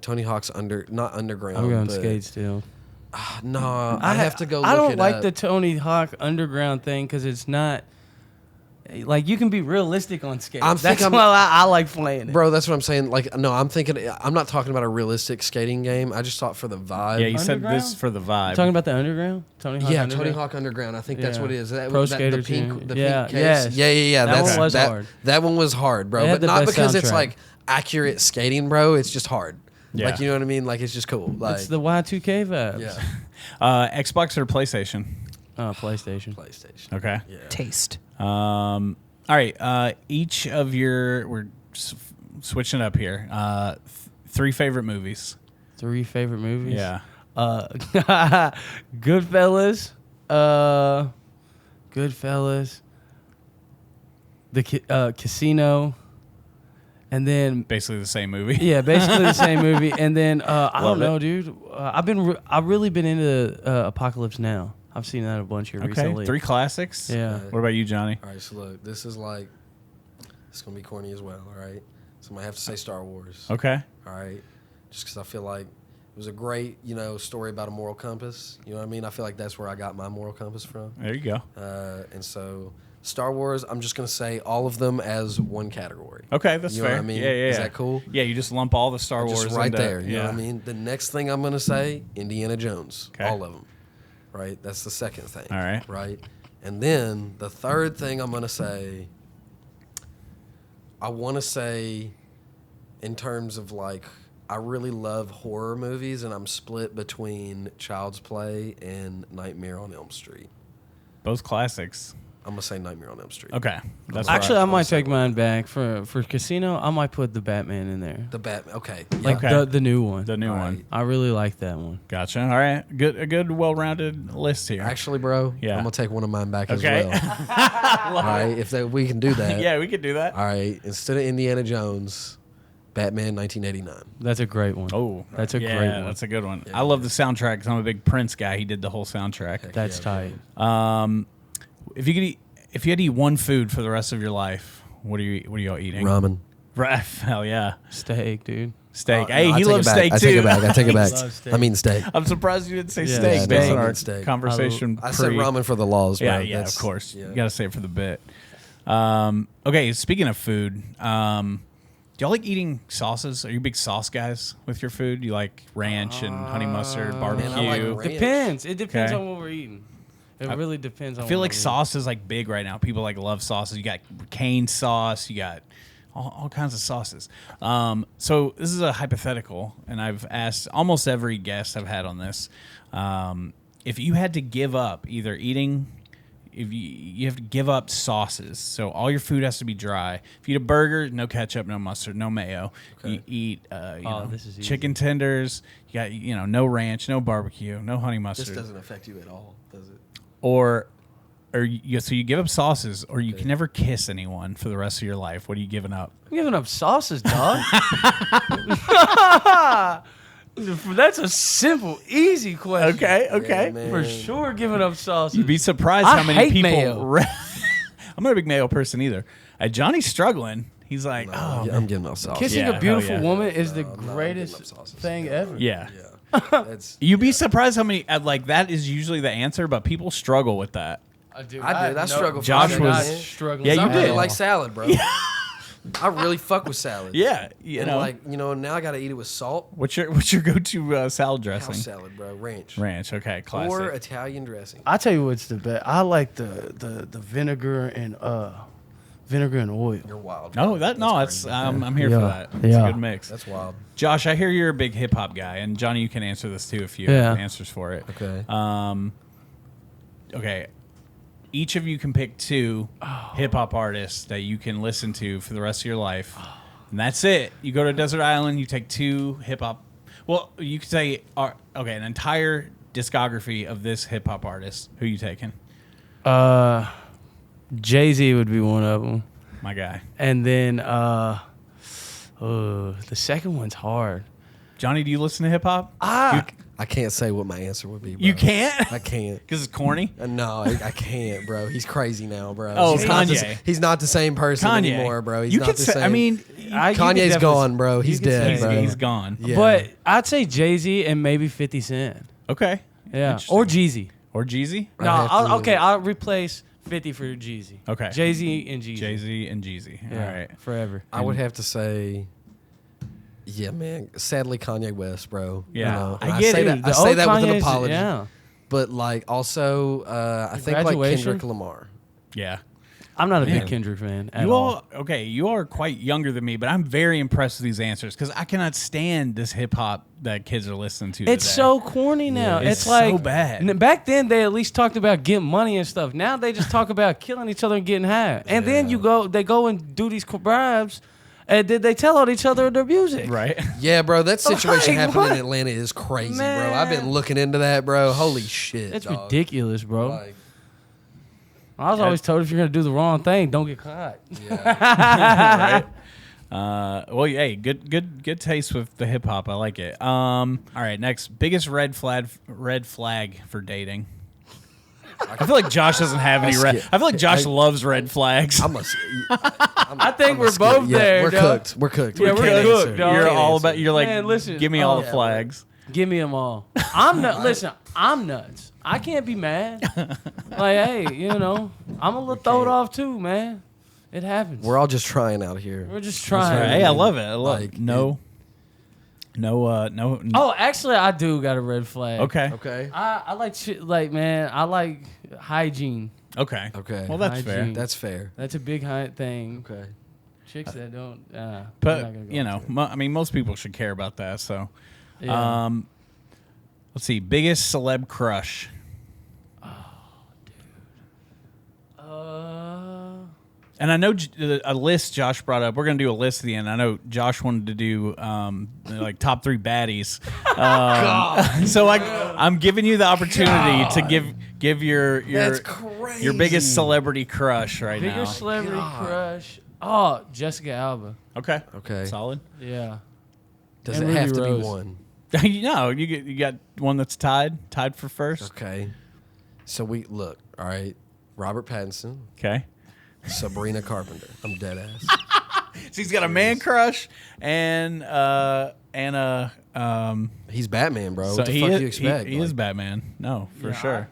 Tony Hawk's not underground. I'm going but, Skate still. No, I have to go look I don't it like up. the Tony Hawk underground thing because it's not like you can be realistic on skate. That's why I like playing it. Bro, that's what I'm saying. Like, no, I'm not talking about a realistic skating game. I just thought for the vibe. Yeah, you said Underground? this for the vibe. Talking about the underground, Tony Hawk. Yeah, underground? Tony Hawk Underground. I think that's Yeah. what it is. Pro the Skater pink, too. the Yeah, pink case. yes. Yeah. That one was hard. That one was hard, bro. They had But the not best because it's soundtrack. like accurate skating, bro. It's just hard. Yeah. Like, you know what I mean? Like, it's just cool. Like, It's the Y2K vibes. yeah. Xbox or PlayStation? PlayStation. PlayStation. Okay. Yeah. Taste. All right. Each of we're switching it up here. 3 favorite movies. 3 favorite movies? Yeah. Goodfellas. The Casino. And then Basically the same movie. yeah, basically the same movie. And then I don't know, dude. I've really been into Apocalypse Now. I've seen that a bunch here Okay. recently. 3 classics. Yeah. What about you, Johnny? All right, so look, this is like, it's going to be corny as well, all right? So I'm going to have to say Star Wars. Okay. All right? Just because I feel like it was a great, story about a moral compass. You know what I mean? I feel like that's where I got my moral compass from. There you go. And so Star Wars, I'm just going to say all of them as one category. Okay, that's You know fair. what I mean? Yeah. Is that cool? Yeah, you just lump all the Star Wars Just right into, there. You know what I mean? The next thing I'm going to say, Indiana Jones. Okay. All of them. Right? That's the second thing. All right. Right? And then the third thing I'm going to say, I want to say in terms of like, I really love horror movies, and I'm split between Child's Play and Nightmare on Elm Street. Both classics. I'm going to say Nightmare on Elm Street. Okay. That's Actually, right. I might take mine back for Casino. I might put the Batman in there, The Batman. Okay. like Okay. the new one. The new All one. right. I really like that one. Gotcha. All right. A good, well-rounded list here. Actually, bro, Yeah. I'm going to take one of mine back Okay. as well. All right. If we can do that. yeah, we could do that. All right. Instead of Indiana Jones, Batman 1989. That's a great one. Oh, That's a yeah, great one. That's a good one. Yeah. I love the soundtrack because I'm a big Prince guy. He did the whole soundtrack. That's Yeah, tight. If you had to eat one food for the rest of your life, what are you all eating? Ramen. Right. Hell yeah. Steak, dude. Steak. No, Hey, I he take loves it back. steak I too. take it back. I take it back. Love steak. I mean steak. I'm surprised you didn't say Yeah, steak yeah, based no, on our steak. conversation. I said ramen for the laws, bro. Yeah, yeah, That's- of course. yeah. You got to say it for the bit. Okay, speaking of food, do y'all like eating sauces? Are you big sauce guys with your food? You like ranch and honey mustard, barbecue? man, I like ranch. Depends. It depends Okay. on what we're eating. It really depends on I feel what like we're sauce is like big right now. People like love sauces. You got cane sauce. You got all kinds of sauces. So this is a hypothetical, and I've asked almost every guest I've had on this. If you had to give up either eating, if you have to give up sauces, so all your food has to be dry. If you eat a burger, no ketchup, no mustard, no mayo. Okay. You eat this is easy. chicken tenders. You got no ranch, no barbecue, no honey This mustard. doesn't affect you at all, does it? Or so you give up sauces, or you can never kiss anyone for the rest of your life. What are you giving up? I'm giving up sauces, dog. That's a simple, easy question. Okay. Yeah, man. For sure, giving up sauces. You'd be surprised I how many hate people. mayo. I'm not a big mayo person either. Johnny's struggling. He's like, Yeah, I'm giving up sauce. Kissing Yeah, a beautiful hell yeah. woman is the No, I'm giving up greatest sauces. thing ever. yeah. Yeah. That's, You'd be surprised how many like that is usually the answer, but people struggle with that. I do. I did. I struggle for Josh that, was- man. struggling. Yeah, you I did. really like salad, bro. I really fuck with salad. Yeah, Now I got to eat it with salt. What's your go-to salad dressing? House salad, bro. Ranch. Ranch. Okay, classic. Or Italian dressing. I tell you what's the best. I like the vinegar and oil. You're wild. no, bro. That's crazy. I'm here for Yeah, that. It's yeah. a good mix. That's wild. Josh, I hear you're a big hip hop guy, and Johnny, you can answer this too if you Yeah. have answers for it. Okay. Okay. Each of you can pick 2 hip hop artists that you can listen to for the rest of your life, and that's it. You go to a desert island, you take 2 hip hop. Well, you could say, an entire discography of this hip hop artist. Who you taking? Jay-Z would be one of them. My guy. And then the second one's hard. Johnny, do you listen to hip hop? I can't say what my answer would be, bro. You can't? I can't. Because it's corny? No, I can't, bro. He's crazy now, bro. Oh, he's not Kanye. he's not the same person Kanye. anymore, bro. He's you not could the say, same. I mean, You could Kanye's definitely- gone, bro. He's you could dead, say bro. he's gone. Yeah. But I'd say Jay-Z and maybe 50 Cent. Okay. Yeah. Interesting. Or Jeezy. Or Jeezy? I'd No, have to- I'll replace 50 for Jeezy. Okay. Jay-Z and Jeezy. Jay-Z and Jeezy. Yeah, All right. forever. I would have to say, yeah, man. Sadly, Kanye West, bro. Yeah. And I get say it. that. The I say old that with an Kanye's- apology. Yeah. But like, also, I think like Graduation? Kendrick Lamar. Yeah. I'm not a big Kendrick fan at all. You are quite younger than me, but I'm very impressed with these answers because I cannot stand this hip hop that kids are listening to. It's today. so corny now. It's like so bad. Back then, they at least talked about getting money and stuff. Now they just talk about killing each other and getting high. And then they go and do these bribes, and then they tell on each other their music. Right? Yeah, bro. That situation Like, happening what? in Atlanta is crazy, Man. bro. I've been looking into that, bro. Holy shit, It's dog. ridiculous, bro. Like, I was always told if you're gonna do the wrong thing, don't get caught. yeah. Right? Well, hey, good taste with the hip hop. I like it. All right, next biggest red flag for dating. I feel like Josh doesn't have any red. I feel like Josh loves red flags. I think we're both there. We're dog. cooked. We're cooked. Yeah, We we're can't cooked, answer. dog. You're Can't all answer. about. You're like, Man, listen. give me all the Yeah, flags. Give me them all. I'm not. Listen, I'm nuts. I can't be mad. Like, hey, I'm a little thrown off too, man. It happens. We're all just trying out here. We're just trying. Right. Hey, I love it. I love Like, it. No. Oh, actually, I do got a red flag. Okay. Okay. I like shit. Like, man, I like hygiene. Okay. Okay. Well, that's fair. Hygiene. That's fair. That's a big thing. Okay. Chicks that don't. I'm not But gonna go into it. I mean, most people should care about that. So, Yeah. let's see. Biggest celeb crush. And I know a list Josh brought up. We're going to do a list at the end. I know Josh wanted to do like top 3 baddies. So I'm giving you the opportunity to give your That's crazy. your biggest celebrity crush right now. Biggest celebrity crush. Oh, Jessica Alba. Okay. Okay. Solid. Yeah. Does And it have Ruby to Rose. be one? No, you got one that's tied for first. Okay. So we look. All right. Robert Pattinson, Okay. Sabrina Carpenter. I'm dead ass. So he's got a man crush and a He's Batman, bro. so What the he fuck is, do you expect? He is Like, Batman. No, for Yeah, sure.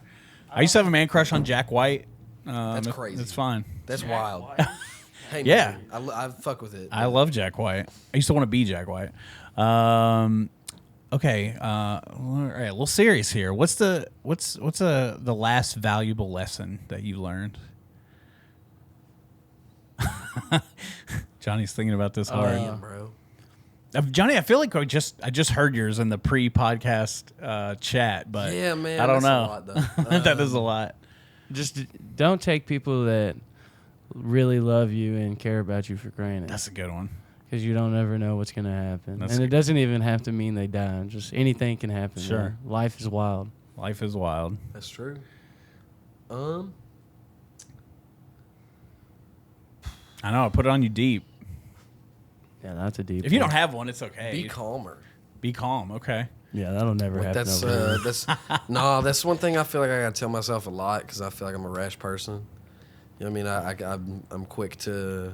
I used to have a man crush on Jack White. That's crazy. That's fine. That's wild. Hey, Yeah. man, I fuck with it. I love Jack White. I used to want to be Jack White. Okay. All right. A little serious here. What's the last valuable lesson that you learned? Johnny's thinking about this hard. Damn, bro. Johnny, I feel like I just heard yours in the pre-podcast chat, but Yeah, man. I don't that's know. A lot, though. That is a lot. Just don't take people that really love you and care about you for granted. That's a good one. Because you don't ever know what's going to happen. That's And it good. doesn't even have to mean they die. Just anything can happen. Sure. Man. Life is wild. Life is wild. That's true. I know. I put it on you deep. Yeah, that's a deep If you one. don't have one, it's okay. Be calmer. Be calm. Okay. Yeah, that'll never happen. That's over here. that's no. That's one thing I feel like I gotta tell myself a lot because I feel like I'm a rash person. You know what I mean? I'm quick to,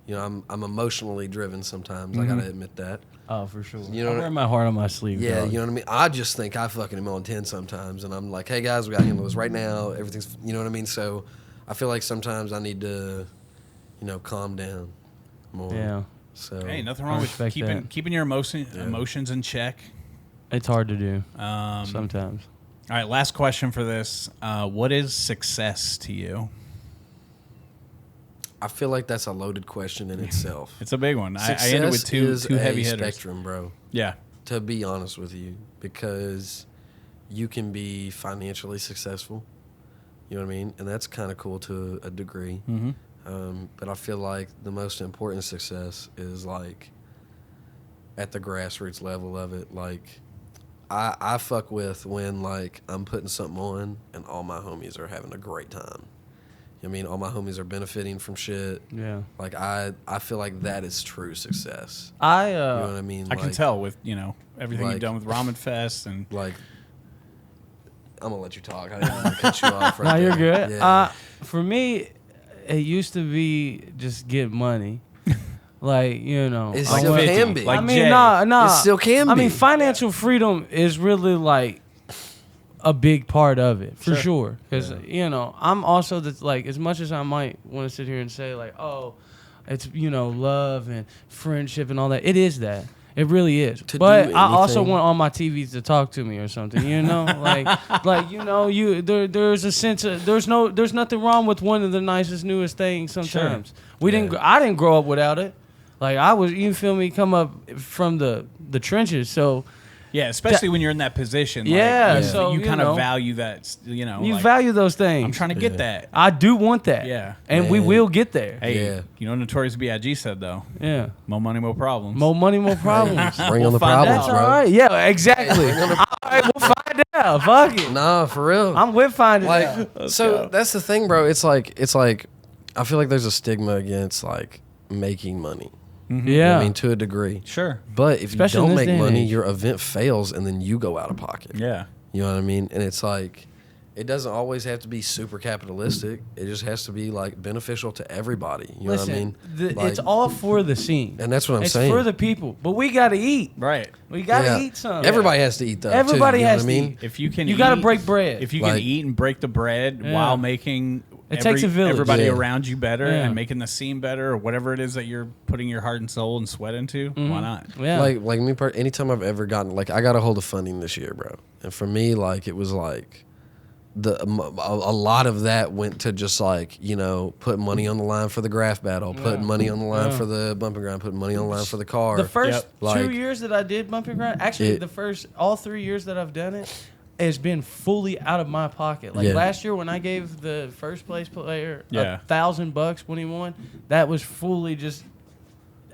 I'm emotionally driven sometimes. I gotta admit that. Oh, for sure. You know I what wear my heart on my sleeve. Yeah, dog. you know what I mean. I just think I fucking am on 10 sometimes, and I'm like, hey guys, we gotta handle this right now. Everything's, you know what I mean. So I feel like sometimes I need to, calm down more. Yeah. So Hey, nothing I wrong with respect that. keeping your emotions in check. It's hard to do All sometimes. right, last question for this. What is success to you? I feel like that's a loaded question in itself. It's a big one. I ended with two heavy hitters. Spectrum, bro. Yeah. To be honest with you, because you can be financially successful, you know what I mean, and that's kind of cool to a degree. Mm-hmm. But I feel like the most important success is like at the grassroots level of it. Like I fuck with when like I'm putting something on and all my homies are having a great time. You know what I mean, all my homies are benefiting from shit. Yeah. Like I feel like that is true success. You You know what I mean? I can tell with everything you've like- done with Ramen Fest and Like, I'm gonna let you talk. I didn't want to cut you off. Right No, you're there. good. Yeah. For me, it used to be just get money. Like, It I still went- can be. Like I mean, Jay. nah. It still can I be. mean, financial freedom is really like a big part of it, for sure. Because, I'm also, like, as much as I might want to sit here and say, like, oh, it's, love and friendship and all that, it is that. It really is. To But do I also anything. want all my TVs to talk to me or something, you know? There's a sense of there's nothing wrong with one of the nicest, newest things sometimes. Sure. I didn't grow up without it. Like I was, you feel me, come up from the trenches, so Yeah, especially when you're in that position. Yeah, like, so, you you kind know, of value that. You know, you like, value those things. I'm trying to get that. I do want that. Yeah. And we Man. will get there. Hey, Yeah. you know, Notorious B.I.G. said though, Yeah. more money, more problems. More money, more problems. Bring on the find problems, That's out. bro. all right. Yeah, exactly. All right, we'll find out. Fuck it. Nah, for real. I'm with finding out. Like, so that's the thing, bro. It's like I feel like there's a stigma against like making money. Yeah. You know what I mean, to a degree. Sure. But if Especially you in don't this make day and money, age. your event fails, and then you go out of pocket. Yeah. You know what I mean? And it's like, it doesn't always have to be super capitalistic. It just has to be like beneficial to everybody. You know what I mean? Like, it's all for the scene. and that's what I'm it's saying. for the people. But we got to eat. Right. We got to Yeah. eat something. Everybody has to eat though. Everybody too, you know has what I to mean? eat. If you can, You got to eat- break bread. If you can Like- eat and break the bread Yeah. while making It takes a village. everybody Yeah. around you better Yeah. and making the scene better, or whatever it is that you're putting your heart and soul and sweat into, why not? yeah. Like me, anytime I've ever gotten, like, I got a hold of funding this year, bro. And for me, like, it was like a lot of that went to just like, you know, putting money on the line for the graph battle, putting money on the line for the bump and grind, putting money on the line for the car. the first Yep. 2 Like- years that I did bump and grind, actually all 3 years that I've done it, has been fully out of my pocket. Like Yeah. last year when I gave the first place player Yeah. $1,000 when he won, that was fully just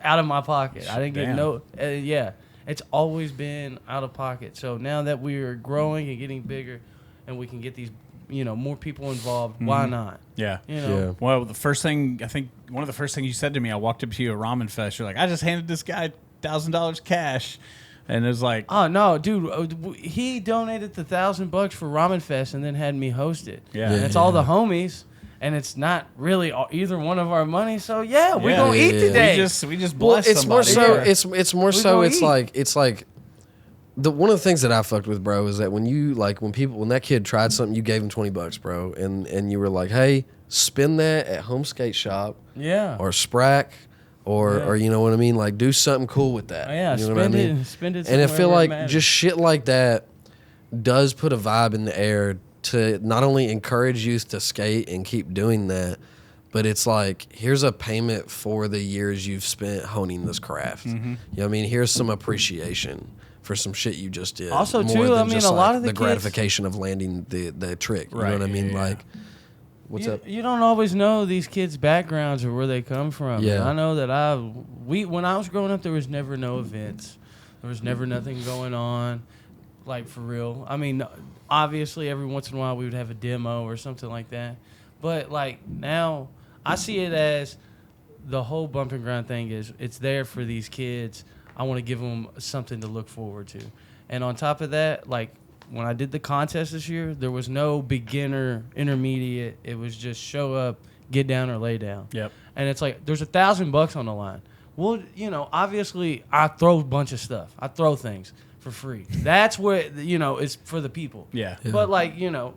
out of my pocket. I didn't get Damn. no. Yeah, it's always been out of pocket. So now that we are growing and getting bigger, and we can get these, you know, more people involved, why not? Yeah. You know. Yeah. Well, the first thing, I think one of the first things you said to me, I walked up to you at Ramen Fest. You're like, I just handed this guy $1,000 cash. And it was like, Oh no, dude! He donated the $1,000 for Ramen Fest and then had me host it. Yeah. And it's all the homies, and it's not really either one of our money. So yeah, we're Yeah. gonna eat Yeah. today. we just Well, blessed it's more somebody. so. It's more We so. gonna It's eat. like the one of the things that I fucked with, bro, is that when that kid tried something, you gave him $20, bro, and you were like, hey, spend that at Home Skate Shop yeah. or Sprack. Or, Yeah. or you know what I mean? Like, do something cool with that. Oh, yeah, you know what I spend mean? it. Spend it. And I somewhere feel where it like matters. just shit like that does put a vibe in the air to not only encourage youth to skate and keep doing that, but it's like, here's a payment for the years you've spent honing this craft. You know what I mean? Here's some appreciation for some shit you just did. Also, more too, than I mean, just, a lot like, of the kids- gratification of landing the trick. You Right, know what I mean? yeah. Like, what's you, up? You don't always know these kids' backgrounds or where they come from. Yeah. And I know that when I was growing up, there was never no events. There was never nothing going on, like for real. I mean, obviously, every once in a while we would have a demo or something like that. But like now, I see it as the whole bump and grind thing is it's there for these kids. I want to give them something to look forward to. And on top of that, like when I did the contest this year, there was no beginner, intermediate. It was just show up, get down or lay down. Yep. And it's like there's $1,000 on the line. Well, you know, obviously I throw a bunch of stuff. I throw things for free. That's where, you know, it's for the people. Yeah. But like, you know,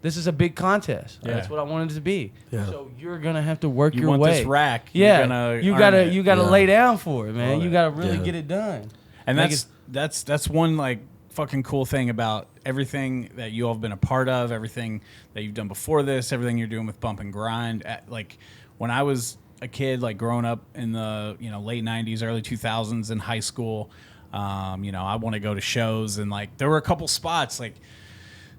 this is a big contest. Yeah. That's what I wanted it to be. Yeah. So you're gonna have to work You your want way. this rack. Yeah. You're gonna You earn gotta it. you gotta Yeah. lay down for it, man. Love You it. gotta really Yeah. get it done. And Make that's one like fucking cool thing about everything that you all have been a part of, everything that you've done before this, everything you're doing with Bump and Grind. Like when I was a kid, like growing up in the late '90s, early 2000s in high school, I want to go to shows, and like there were a couple spots like.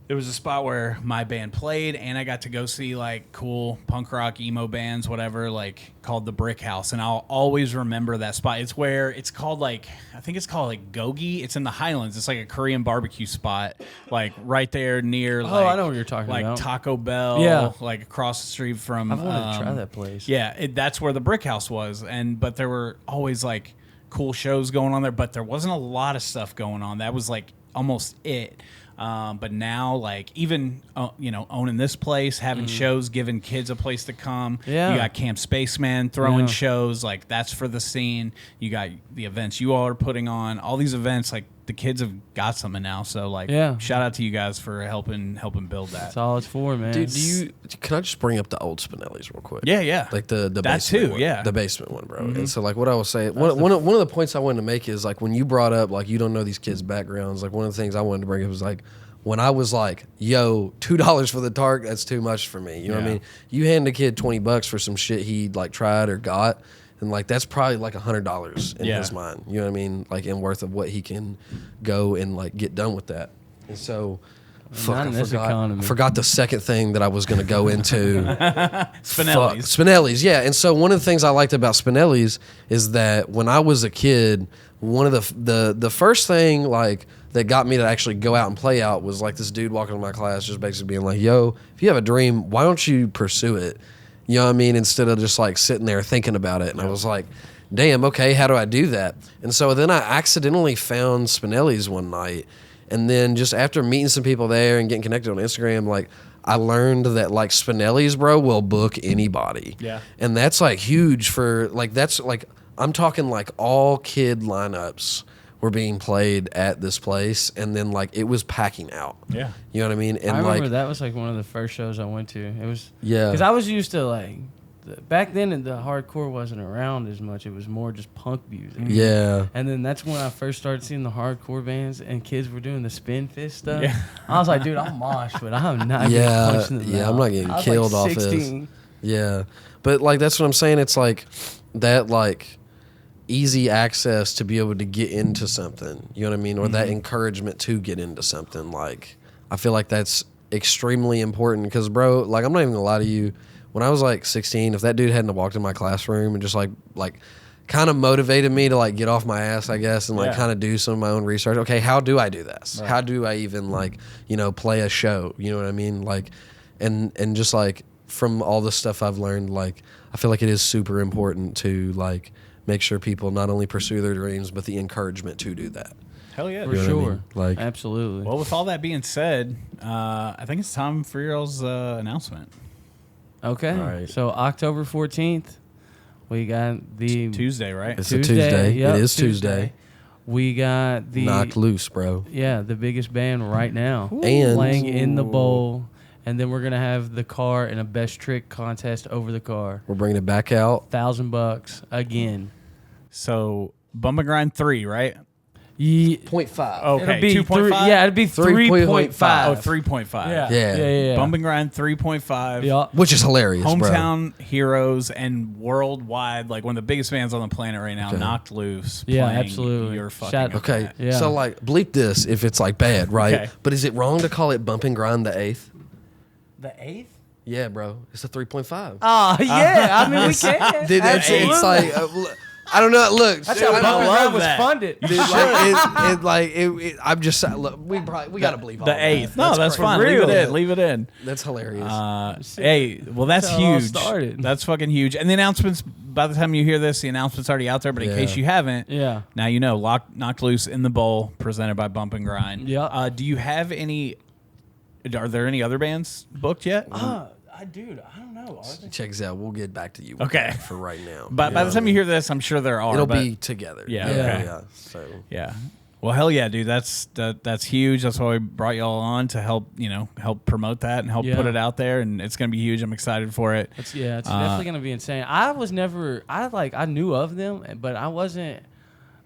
There was a spot where my band played, and I got to go see like cool punk rock, emo bands, whatever, like called the Brick House, and I'll always remember that spot. It's where it's called like I think it's called like Gogi. It's in the Highlands. It's like a Korean barbecue spot, like right there near. Like, I know what you're talking like about. Taco Bell. Yeah. like across the street from. I've wanted to try that place. Yeah, that's where the Brick House was, but there were always like cool shows going on there, but there wasn't a lot of stuff going on. That was like almost it. But now, like, even, owning this place, having shows, giving kids a place to come. Yeah. You got Camp Spaceman throwing Yeah. shows. Like, that's for the scene. You got the events you all are putting on. All these events, like, the kids have got something now. So like, shout out to you guys for helping build that. That's all it's for, man. Dude, can I just bring up the old Spinelli's real quick? Yeah. Like the that basement too, one, yeah. the basement one, bro. And so like what I was saying, one of the points I wanted to make is like when you brought up like you don't know these kids' backgrounds. Like one of the things I wanted to bring up was like when I was like, yo, $2 for the tarp, that's too much for me. You know what I mean? You hand a kid $20 for some shit he like tried or got, and like that's probably like $100 in his mind. You know what I mean? Like in worth of what he can go and like get done with that. And so I forgot the second thing that I was going to go into. Spinelli's, yeah. And so one of the things I liked about Spinelli's is that when I was a kid, one of the first thing like that got me to actually go out and play out was like this dude walking in my class just basically being like, yo, if you have a dream, why don't you pursue it? You know what I mean? Instead of just like sitting there thinking about it. And I was like, damn, okay, how do I do that? And so then I accidentally found Spinelli's one night. And then just after meeting some people there and getting connected on Instagram, like I learned that like Spinelli's, bro, will book anybody. Yeah. And that's like huge for like, that's like, I'm talking like all kid lineups were being played at this place, and then like it was packing out. Yeah. You know what I mean? And I remember like, that was like one of the first shows I went to. It was yeah. because I was used to like back then the hardcore wasn't around as much. It was more just punk music. Yeah. And then that's when I first started seeing the hardcore bands and kids were doing the spin fist stuff. Yeah. I was like, dude, I'll mosh, but I'm not getting punched in the mouth. I'm not getting killed like off 16. this. Yeah. But like that's what I'm saying. It's like that like easy access to be able to get into something. You know what I mean? Or that encouragement to get into something. Like I feel like that's extremely important because, bro, like I'm not even gonna lie to you. When I was like 16, if that dude hadn't walked in my classroom and just like kind of motivated me to like get off my ass, I guess, and like kind of do some of my own research. Okay, how do I do this? Right. How do I even like, you know, play a show? You know what I mean? Like, and just like from all the stuff I've learned, like I feel like it is super important to like make sure people not only pursue their dreams but the encouragement to do that. Hell yeah, for sure. I mean? Like absolutely. Well, with all that being said, I think it's time for y'all's announcement. Okay. All right. So October 14th, we got the Tuesday, right? It's a Tuesday. Yep, it is Tuesday. We got the Knocked Loose, bro. Yeah, the biggest band right now. And playing in the bowl. And then we're gonna have the car and a best trick contest over the car. We're bringing it back out. $1,000 again. So Bump and Grind 3, right? 0.5. Okay, 2.5. Yeah, it'd be 3.5. Oh, 3.5. Yeah. Bump and Grind 3.5. Yeah. Which is hilarious, Hometown heroes and worldwide, like one of the biggest bands on the planet right now, Knocked Loose. Yeah, absolutely. You're fucking okay. So like, bleep this if it's like bad, right? Okay. But is it wrong to call it Bump and Grind the 8th? The 8th? Yeah, bro. It's a 3.5. Oh, yeah. I mean, we can. Dude, it's like... I don't know. Look, that's how Bump and Grind was funded. Dude, I'm just look. We got to believe all the 8th. No, that's fine. Leave it in. That's hilarious. Hey, well, that's huge. That's fucking huge. And the announcements. By the time you hear this, the announcement's already out there. But in case you haven't, now you know. Knocked Loose in the Bowl, presented by Bump and Grind. Yeah. Do you have any? Are there any other bands booked yet? Dude, I don't know. Check this out. We'll get back to you. Okay. For right now. But by the time you hear this, I'm sure there are. It'll be together. Yeah. Okay. Yeah. So. Yeah. Well, hell yeah, dude. That's huge. That's why we brought y'all on to help promote that and help put it out there. And it's gonna be huge. I'm excited for it. It's definitely gonna be insane. I knew of them, but I wasn't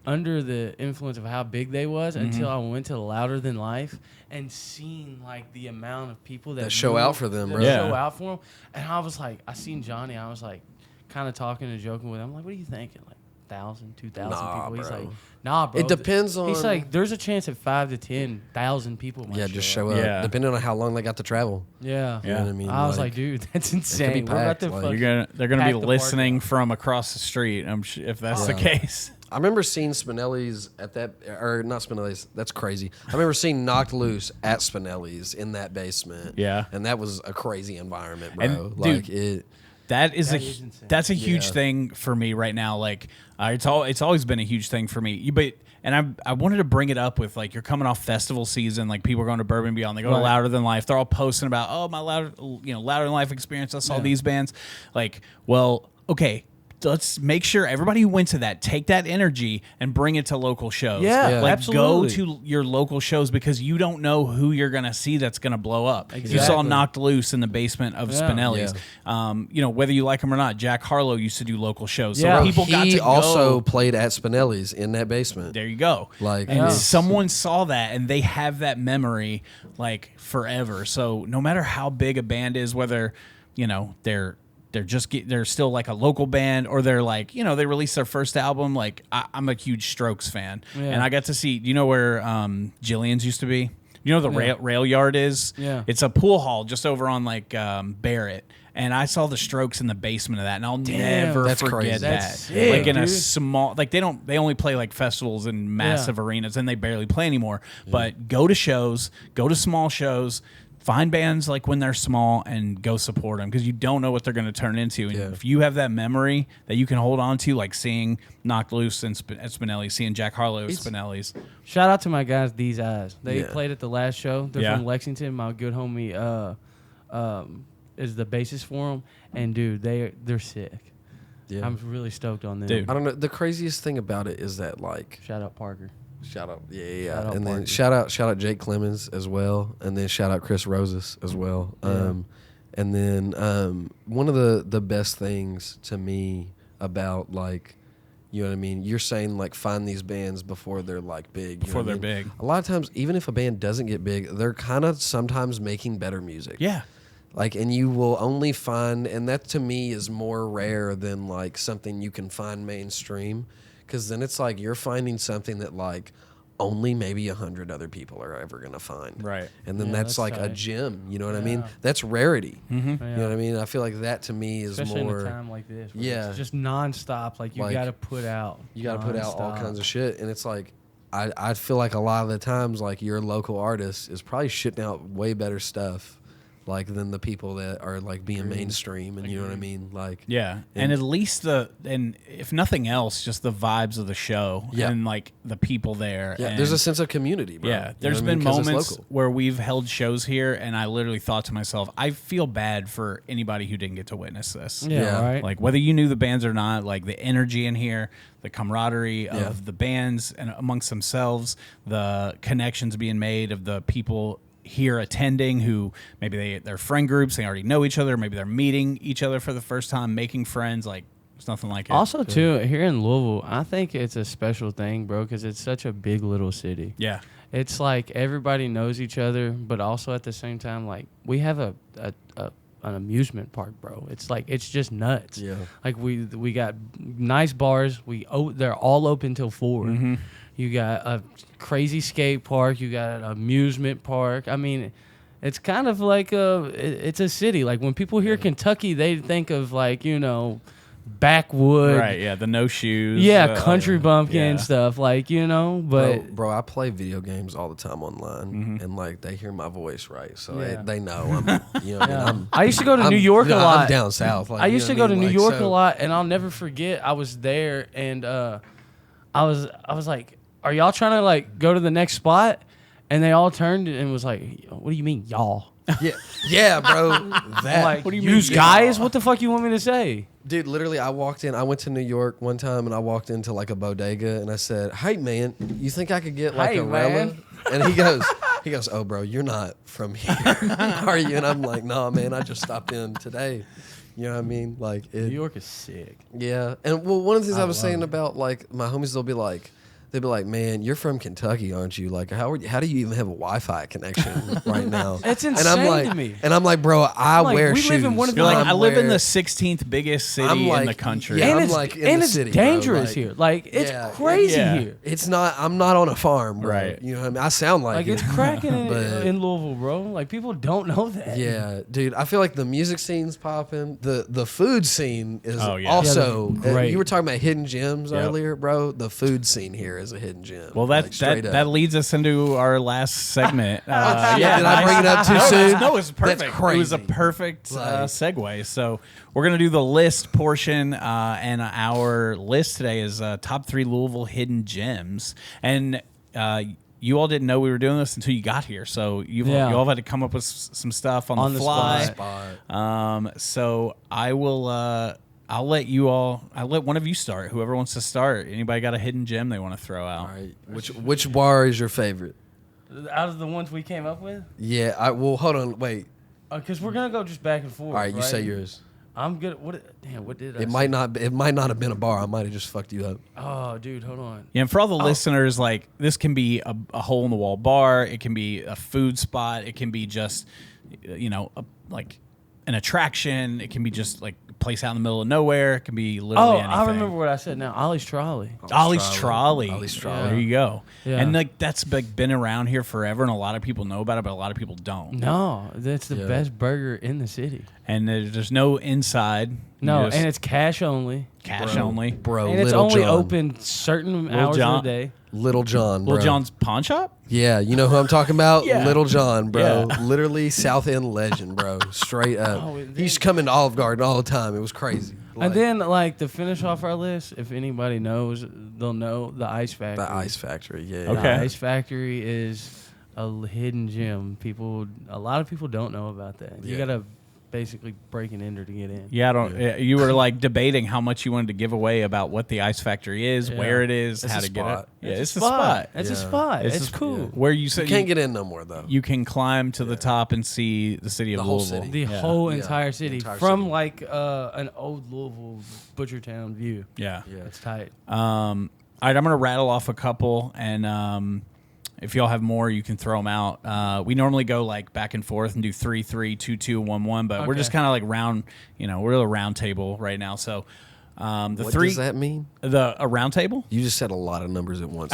under the influence of how big they was until I went to Louder Than Life and seen like the amount of people that show out for them, bro. Show out for them. And I was like, I seen Johnny. I was like, kind of talking and joking with him. I'm like, what are you thinking? Like 1,000, 2,000 people? Bro. He's like, nah, bro. It depends on. He's like, there's a chance that 5,000 to 10,000 people might just show up. Yeah. Depending on how long they got to travel. Yeah. You know what I mean? I was like, dude, that's insane. We're about to they're gonna be listening from across the street. I'm sure if that's the case. I remember seeing Spinelli's at that, or not Spinelli's. That's crazy. I remember seeing Knocked Loose at Spinelli's in that basement. Yeah, and that was a crazy environment, bro. And, like dude, that's a huge thing for me right now. Like it's always been a huge thing for me. I wanted to bring it up with like you're coming off festival season. Like people are going to Bourbon Beyond. They go to Louder Than Life. They're all posting about my Louder Than Life experience. I saw these bands. Like, well, okay. let's make sure everybody who went to that take that energy and bring it to local shows. Yeah, like absolutely. go to your local shows because you don't know who you're gonna see that's gonna blow up. Exactly. You saw Knocked Loose in the basement of Spinelli's. You know, whether you like him or not, Jack Harlow used to do local shows. So people got to He go. also played at Spinelli's in that basement. There you go. Like, and someone saw that and they have that memory like forever. So no matter how big a band is, whether you know they're still like a local band or they're like, you know, they released their first album. Like I'm a huge Strokes fan, and I got to see. You know where Jillian's used to be? You know the rail yard is? Yeah. It's a pool hall just over on like Barrett. And I saw the Strokes in the basement of that, and I'll never forget that. That's sick, like in dude. a small, like they only play like festivals and massive arenas, and they barely play anymore. But go to shows, go to small shows, find bands like when they're small, and go support them because you don't know what they're going to turn into. And if you have that memory that you can hold on to, like seeing Knocked Loose at Spinelli, seeing Jack Harlow at Spinelli's. Shout out to my guys, These Eyes. They played at the last show. They're from Lexington. My good homie is the bassist for them, and dude, they're sick. Yeah. I'm really stoked on them. Dude. I don't know. The craziest thing about it is that like shout out Parker. Shout out, Shout out and Parker. then shout out Jake Clemens as well, and then shout out Chris Roses as well. And then one of the best things to me about like, you know what I mean? You're saying like find these bands before they're like big. Before they're big. A lot of times, even if a band doesn't get big, they're kind of sometimes making better music. Yeah. Like, and you will only find, and that to me is more rare than like something you can find mainstream, because then it's like you're finding something that like only maybe 100 other people are ever gonna find. Right. And then that's like a gem. You know what I mean? Yeah. That's rarity. Mm-hmm. You know what I mean? I feel like that to me is Especially more. in a time like this. Where it's just nonstop. Like you Like, got to put out. You got to put out all kinds of shit, and it's like I feel like a lot of the times like your local artist is probably shitting out way better stuff. Like than the people that are like being mainstream, and you know what I mean, like and at least and if nothing else, just the vibes of the show and like the people there. Yeah, and there's a sense of community, bro. Yeah, there's been moments where we've held shows here, and I literally thought to myself, I feel bad for anybody who didn't get to witness this. Yeah, right. Like whether you knew the bands or not, like the energy in here, the camaraderie of the bands and amongst themselves, the connections being made of the people here attending who maybe they're friend groups, they already know each other, maybe they're meeting each other for the first time, making friends. Like it's nothing like it. Also too, here in Louisville, I think it's a special thing, bro, because it's such a big little city. Yeah, it's like everybody knows each other, but also at the same time, like we have an amusement park, bro. It's like it's just nuts. Yeah, like we got nice bars. They're all open till 4. Mm-hmm. You got a crazy skate park. You got an amusement park. I mean, it's kind of like it's a city. Like when people hear Kentucky, they think of like, you know, backwood. Right, yeah, the no shoes. Yeah, country bumpkin stuff. Like, you know, but. Bro, I play video games all the time online, and like they hear my voice, right? So they know I'm, you know, I mean, I used to go to New York a lot. I'm down south. Like, I used to go to New York a lot, and I'll never forget. I was there, and I was like, are y'all trying to like go to the next spot? And they all turned and was like, what do you mean, y'all? Yeah, bro. That. Like, what do you mean, guys? y'all? What the fuck you want me to say? Dude, literally, I went to New York one time, and I walked into like a bodega, and I said, "Hey, man, you think I could get like hey, a man. Ramen?" And he goes, "Oh, bro, you're not from here, are you?" And I'm like, "No, man, I just stopped in today." You know what I mean? Like, New York is sick. Yeah, and well, one of the things I was saying about like my homies, they'd be like, "Man, you're from Kentucky, aren't you? Like, how do you even have a Wi-Fi connection right now?" It's insane and I'm like, to me. And I'm like, "Bro, I wear we shoes." live in one of the- You're like, I'm I live in the 16th biggest city in the country. Yeah, and I'm it's, like in and the it's city, bro. dangerous Like, here. Like, it's yeah, crazy yeah. here. It's not. I'm not on a farm, bro. Right. You know what I mean? I sound like Like, it. it's cracking but in Louisville, bro. Like, people don't know that. yeah, dude. I feel like the music scene's popping. The food scene is also. Yeah, great. You were talking about hidden gems Yep. earlier, bro. The food scene here is a hidden gem. Well, like, straight up. that leads us into our last segment. Did I bring it up too no, soon? No, it was perfect. That's crazy. It was a perfect segue. So we're going to do the list portion, and our list today is top 3 Louisville hidden gems. And you all didn't know we were doing this until you got here. So you all had to come up with some stuff on the fly. Spot. So I will I'll let one of you start. Whoever wants to start. Anybody got a hidden gem they want to throw out? All right. Which bar is your favorite? Out of the ones we came up with? Yeah. Well, hold on. Wait. Because we're gonna go just back and forth. All right. You say yours. I'm good. What did I? It might not have been a bar. I might have just fucked you up. Oh, dude, hold on. Yeah, and for all the listeners, like this can be a hole in the wall bar. It can be a food spot. It can be just, like an attraction. It can be just like a place out in the middle of nowhere. It can be literally anything. I remember what I said now. Ollie's Trolley. Ollie's Trolley. Yeah. There you go. Yeah. And like that's like been around here forever, and a lot of people know about it, but a lot of people don't. No, that's the best burger in the city. And there's no inside. No, and it's cash only. Cash only. Bro, And it's Little only John. open certain hours of the day. Little John, bro. Little John's Pawn Shop? Yeah, you know who I'm talking about? Yeah. Little John, bro. Yeah. Literally South End legend, bro. Straight up. He used to come into Olive Garden all the time. It was crazy. And then, like, to finish off our list, if anybody knows, they'll know the Ice Factory. The Ice Factory, yeah. Okay. The Ice Factory is a hidden gem. A lot of people don't know about that. You Yeah. gotta basically break an ender to get in. Yeah, you were like debating how much you wanted to give away about what the Ice Factory is, Yeah. where it is, It's how a to get it. spot. Yeah, it's a spot. It's a Yeah. spot. It's cool. yeah. Where you You said can't get in no more, though. you can climb to the top and see the city of The whole Louisville. city. The Yeah. whole Yeah. entire The city entire from city. like an old Louisville Butchertown view. Yeah. Yeah. It's tight. All right, I'm gonna rattle off a couple, and if y'all have more, you can throw them out. We normally go like back and forth and do 3, 3, 2, 2, 1, 1, but we're Okay. just kind of like round. We're a round table right now. So the What three, does that mean? a round table. You just said a lot of numbers at once.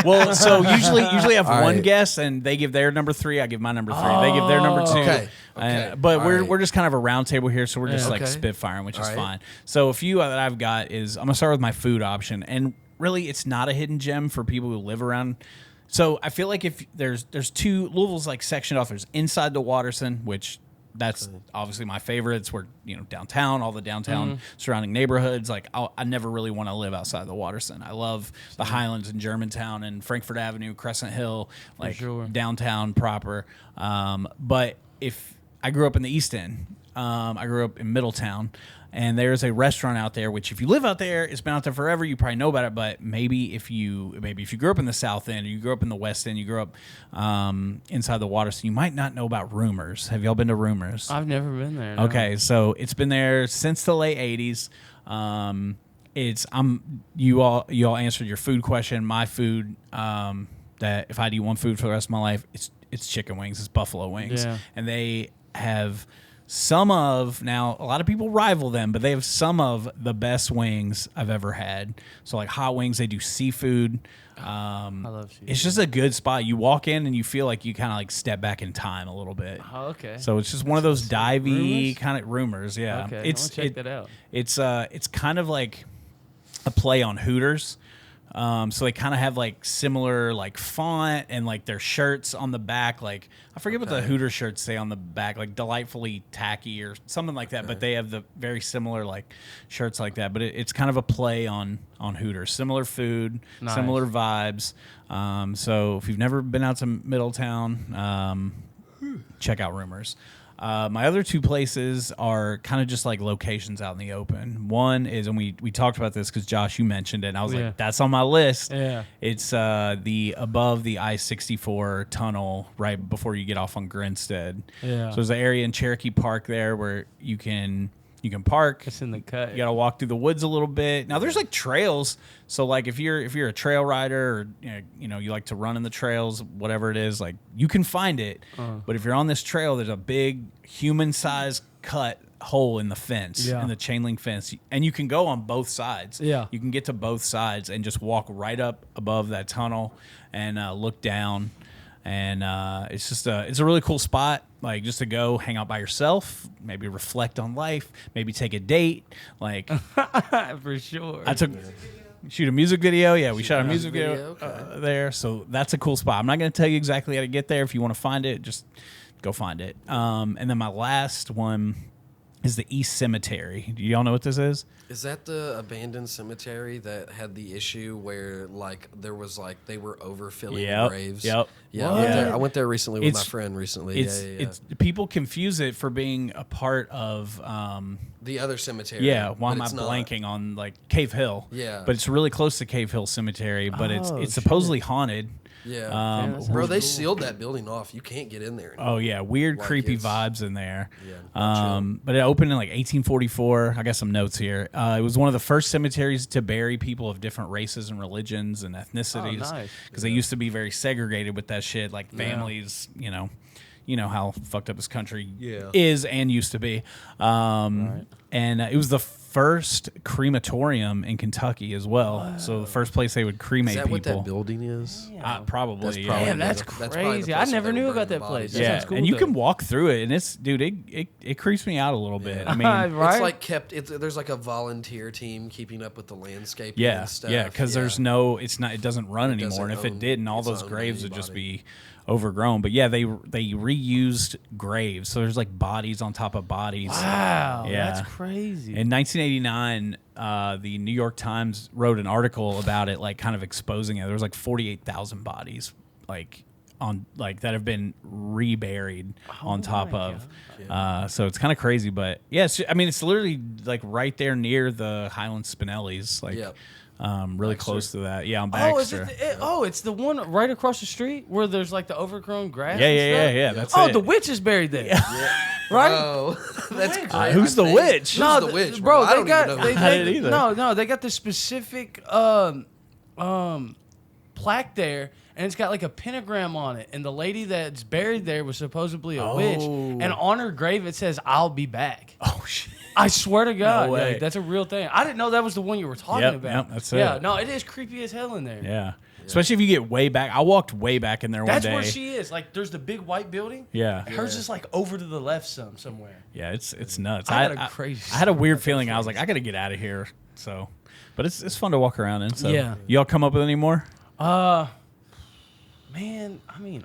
Well, so usually I have All one right. guest, and they give their number 3. I give my number 3. They give their number 2. Okay. But All we're right. we're just kind of a round table here, so we're just like Okay. spitfiring, which is All right. fine. So a few that I've got is I'm gonna start with my food option, and really it's not a hidden gem for people who live around. So I feel like if there's two, Louisville's like sectioned off. There's inside the Watterson, which that's obviously my favorite. It's where downtown, all the downtown surrounding neighborhoods. Like I never really want to live outside the Watterson. I love the Highlands and Germantown and Frankfort Avenue, Crescent Hill, like downtown proper. But if I grew up in the East End, I grew up in Middletown. And there's a restaurant out there, which if you live out there, it's been out there forever. You probably know about it. But maybe if you grew up in the South End, or you grew up in the West End, you grew up inside the Watterson, you might not know about Rumors. Have y'all been to Rumors? I've never been there. No. Okay, so it's been there since the late '80s. You all answered your food question. My food, that if I had to eat one food for the rest of my life, it's chicken wings. It's buffalo wings, and they have. Now, a lot of people rival them, but they have some of the best wings I've ever had. So, like hot wings, they do seafood. I love seafood. It's just a good spot. You walk in and you feel like you kind of like step back in time a little bit. Oh, okay. So it's just one of those divey kind of Rumors. Yeah. Okay, I'll check that out. It's kind of like a play on Hooters. So they kind of have like similar like font and like their shirts on the back. Like I forget what the Hooter shirts say on the back, like delightfully tacky or something like that. But they have the very similar like shirts like that. But it's kind of a play on Hooters. Similar food, similar vibes. So if you've never been out to Middletown, check out Rumors. My other two places are kind of just like locations out in the open. One is, and we talked about this because Josh, you mentioned it, and I was like, that's on my list. Yeah. It's above the I-64 tunnel right before you get off on Grinstead. Yeah. So there's an area in Cherokee Park there where you can park. It's in the cut. You got to walk through the woods a little bit. Now there's like trails. So like if you're a trail rider or you like to run in the trails, whatever it is, like you can find it. But if you're on this trail, there's a big human-sized cut hole in the fence, in the chain link fence, and you can go on both sides. Yeah. You can get to both sides and just walk right up above that tunnel and look down. And it's a really cool spot, like just to go hang out by yourself, maybe reflect on life, maybe take a date. Like For sure. shoot a music video. Yeah, we shot a music video there. So that's a cool spot. I'm not going to tell you exactly how to get there. If you want to find it, just go find it. And then my last one is the East Cemetery. Do y'all know what this is? Is that the abandoned cemetery that had the issue where like there was like they were overfilling the graves? Yep. Yeah. I went there recently with my friend recently. It's people confuse it for being a part of the other cemetery. Yeah, why am I blanking on like Cave Hill? Yeah. But it's really close to Cave Hill Cemetery, but it's supposedly haunted. Yeah. Bro, they sealed that building off. You can't get in there anymore. Oh yeah, weird, creepy vibes in there. Yeah. But it opened in like 1844. I got some notes here. It was one of the first cemeteries to bury people of different races and religions and ethnicities. Oh, nice. Because they used to be very segregated with that shit. Like families, you know how fucked up this country is and used to be. And it was the first crematorium in Kentucky as well. Wow. So the first place they would cremate people. Is that what that building is? Probably. Damn, that's crazy. I never knew about that place. That sounds cool, and you can walk through it, and it's it creeps me out a little bit. I mean, it's like there's like a volunteer team keeping up with the landscape. And stuff. Because there's it doesn't run anymore, and if it didn't, all those graves would just be overgrown. But yeah, they reused graves, so there's like bodies on top of bodies. Wow, that's crazy. In 1989, the New York Times wrote an article about it, like kind of exposing it. There was like 48,000 bodies, like that have been reburied on top of. So it's kind of crazy, but yes, I mean it's literally like right there near the Highland Spinellis, like. Yep. Really Baxter. Close to that. Yeah, on Baxter. It's the one right across the street where there's like the overgrown grass. Yeah. That's it. The witch is buried there. Right? Oh, that's crazy. Who's the witch? Who's the witch, bro? I don't even know. I didn't either. No, they got the specific plaque there, and it's got like a pentagram on it. And the lady that's buried there was supposedly a witch. And on her grave it says, "I'll be back." Oh shit. I swear to God, no way. That's a real thing. I didn't know that was the one you were talking about. Yep, that's it. Yeah, no, it is creepy as hell in there. Yeah. Especially if you get way back. I walked way back in there one day. That's where she is. Like, there's the big white building. Yeah. Hers is like over to the left somewhere. Yeah, it's nuts. I had a weird feeling. I was like, I got to get out of here. So, but it's fun to walk around in. So, y'all come up with any more? Man, I mean,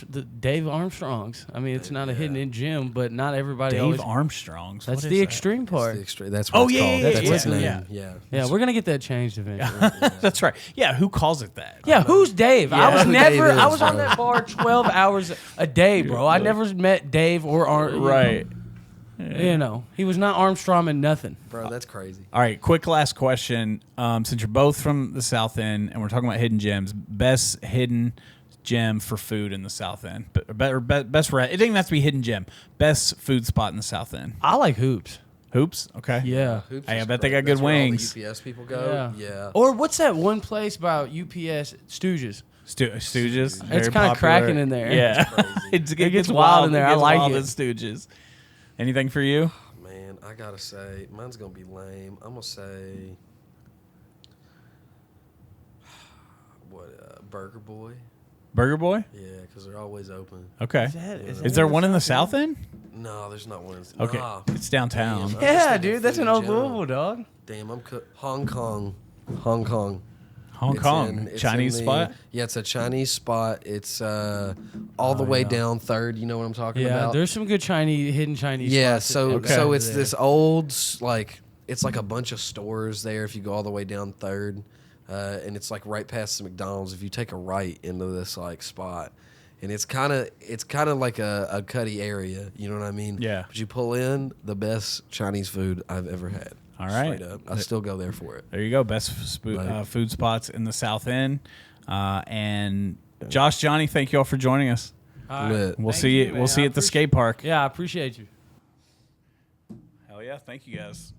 the Dave Armstrong's. I mean, it's not a hidden gem, but not everybody. Dave Armstrong's. That's the extreme part. That's what it's called. That's its name. Yeah, we're gonna get that changed eventually. That's right. Yeah, who calls it that? Yeah, who's Dave? I was on that bar 12 hours a day, bro. I never met Dave or right. You know, he was not Armstrong and nothing. Bro, that's crazy. All right, quick last question. Since you're both from the South End and we're talking about hidden gems, best hidden gem for food in the South End, best it didn't even have to be hidden gem. Best food spot in the South End. I like Hoops. Hoops, okay. Yeah, Hoops I bet they got good wings. Where all the UPS people go. Yeah. Or what's that one place about UPS Stooges? Stooges. It's kind of cracking in there. Yeah, it gets wild in there. I like it. Stooges. Anything for you? Oh, man, I gotta say, mine's gonna be lame. I'm gonna say, Burger Boy. Burger Boy? Yeah, because they're always open. Okay. Is there one in the South End? No, there's not one. Okay, it's downtown. Damn, yeah, dude, that's an old Louisville, dog. Damn, Hong Kong. Hong Kong, Chinese spot? Yeah, it's a Chinese spot. It's all the way down 3rd. You know what I'm talking about? Yeah, there's some good hidden Chinese spots. So it's this old, like, it's like a bunch of stores there if you go all the way down 3rd. And it's like right past the McDonald's. If you take a right into this like spot, and it's kind of like a cutty area. You know what I mean? Yeah. But you pull in the best Chinese food I've ever had. All right. Straight up. I still go there for it. There you go. Best food spots in the South End. And Josh, Johnny, thank you all for joining us. We'll see you. We'll see you at the skate park. Yeah, I appreciate you. Hell yeah! Thank you guys.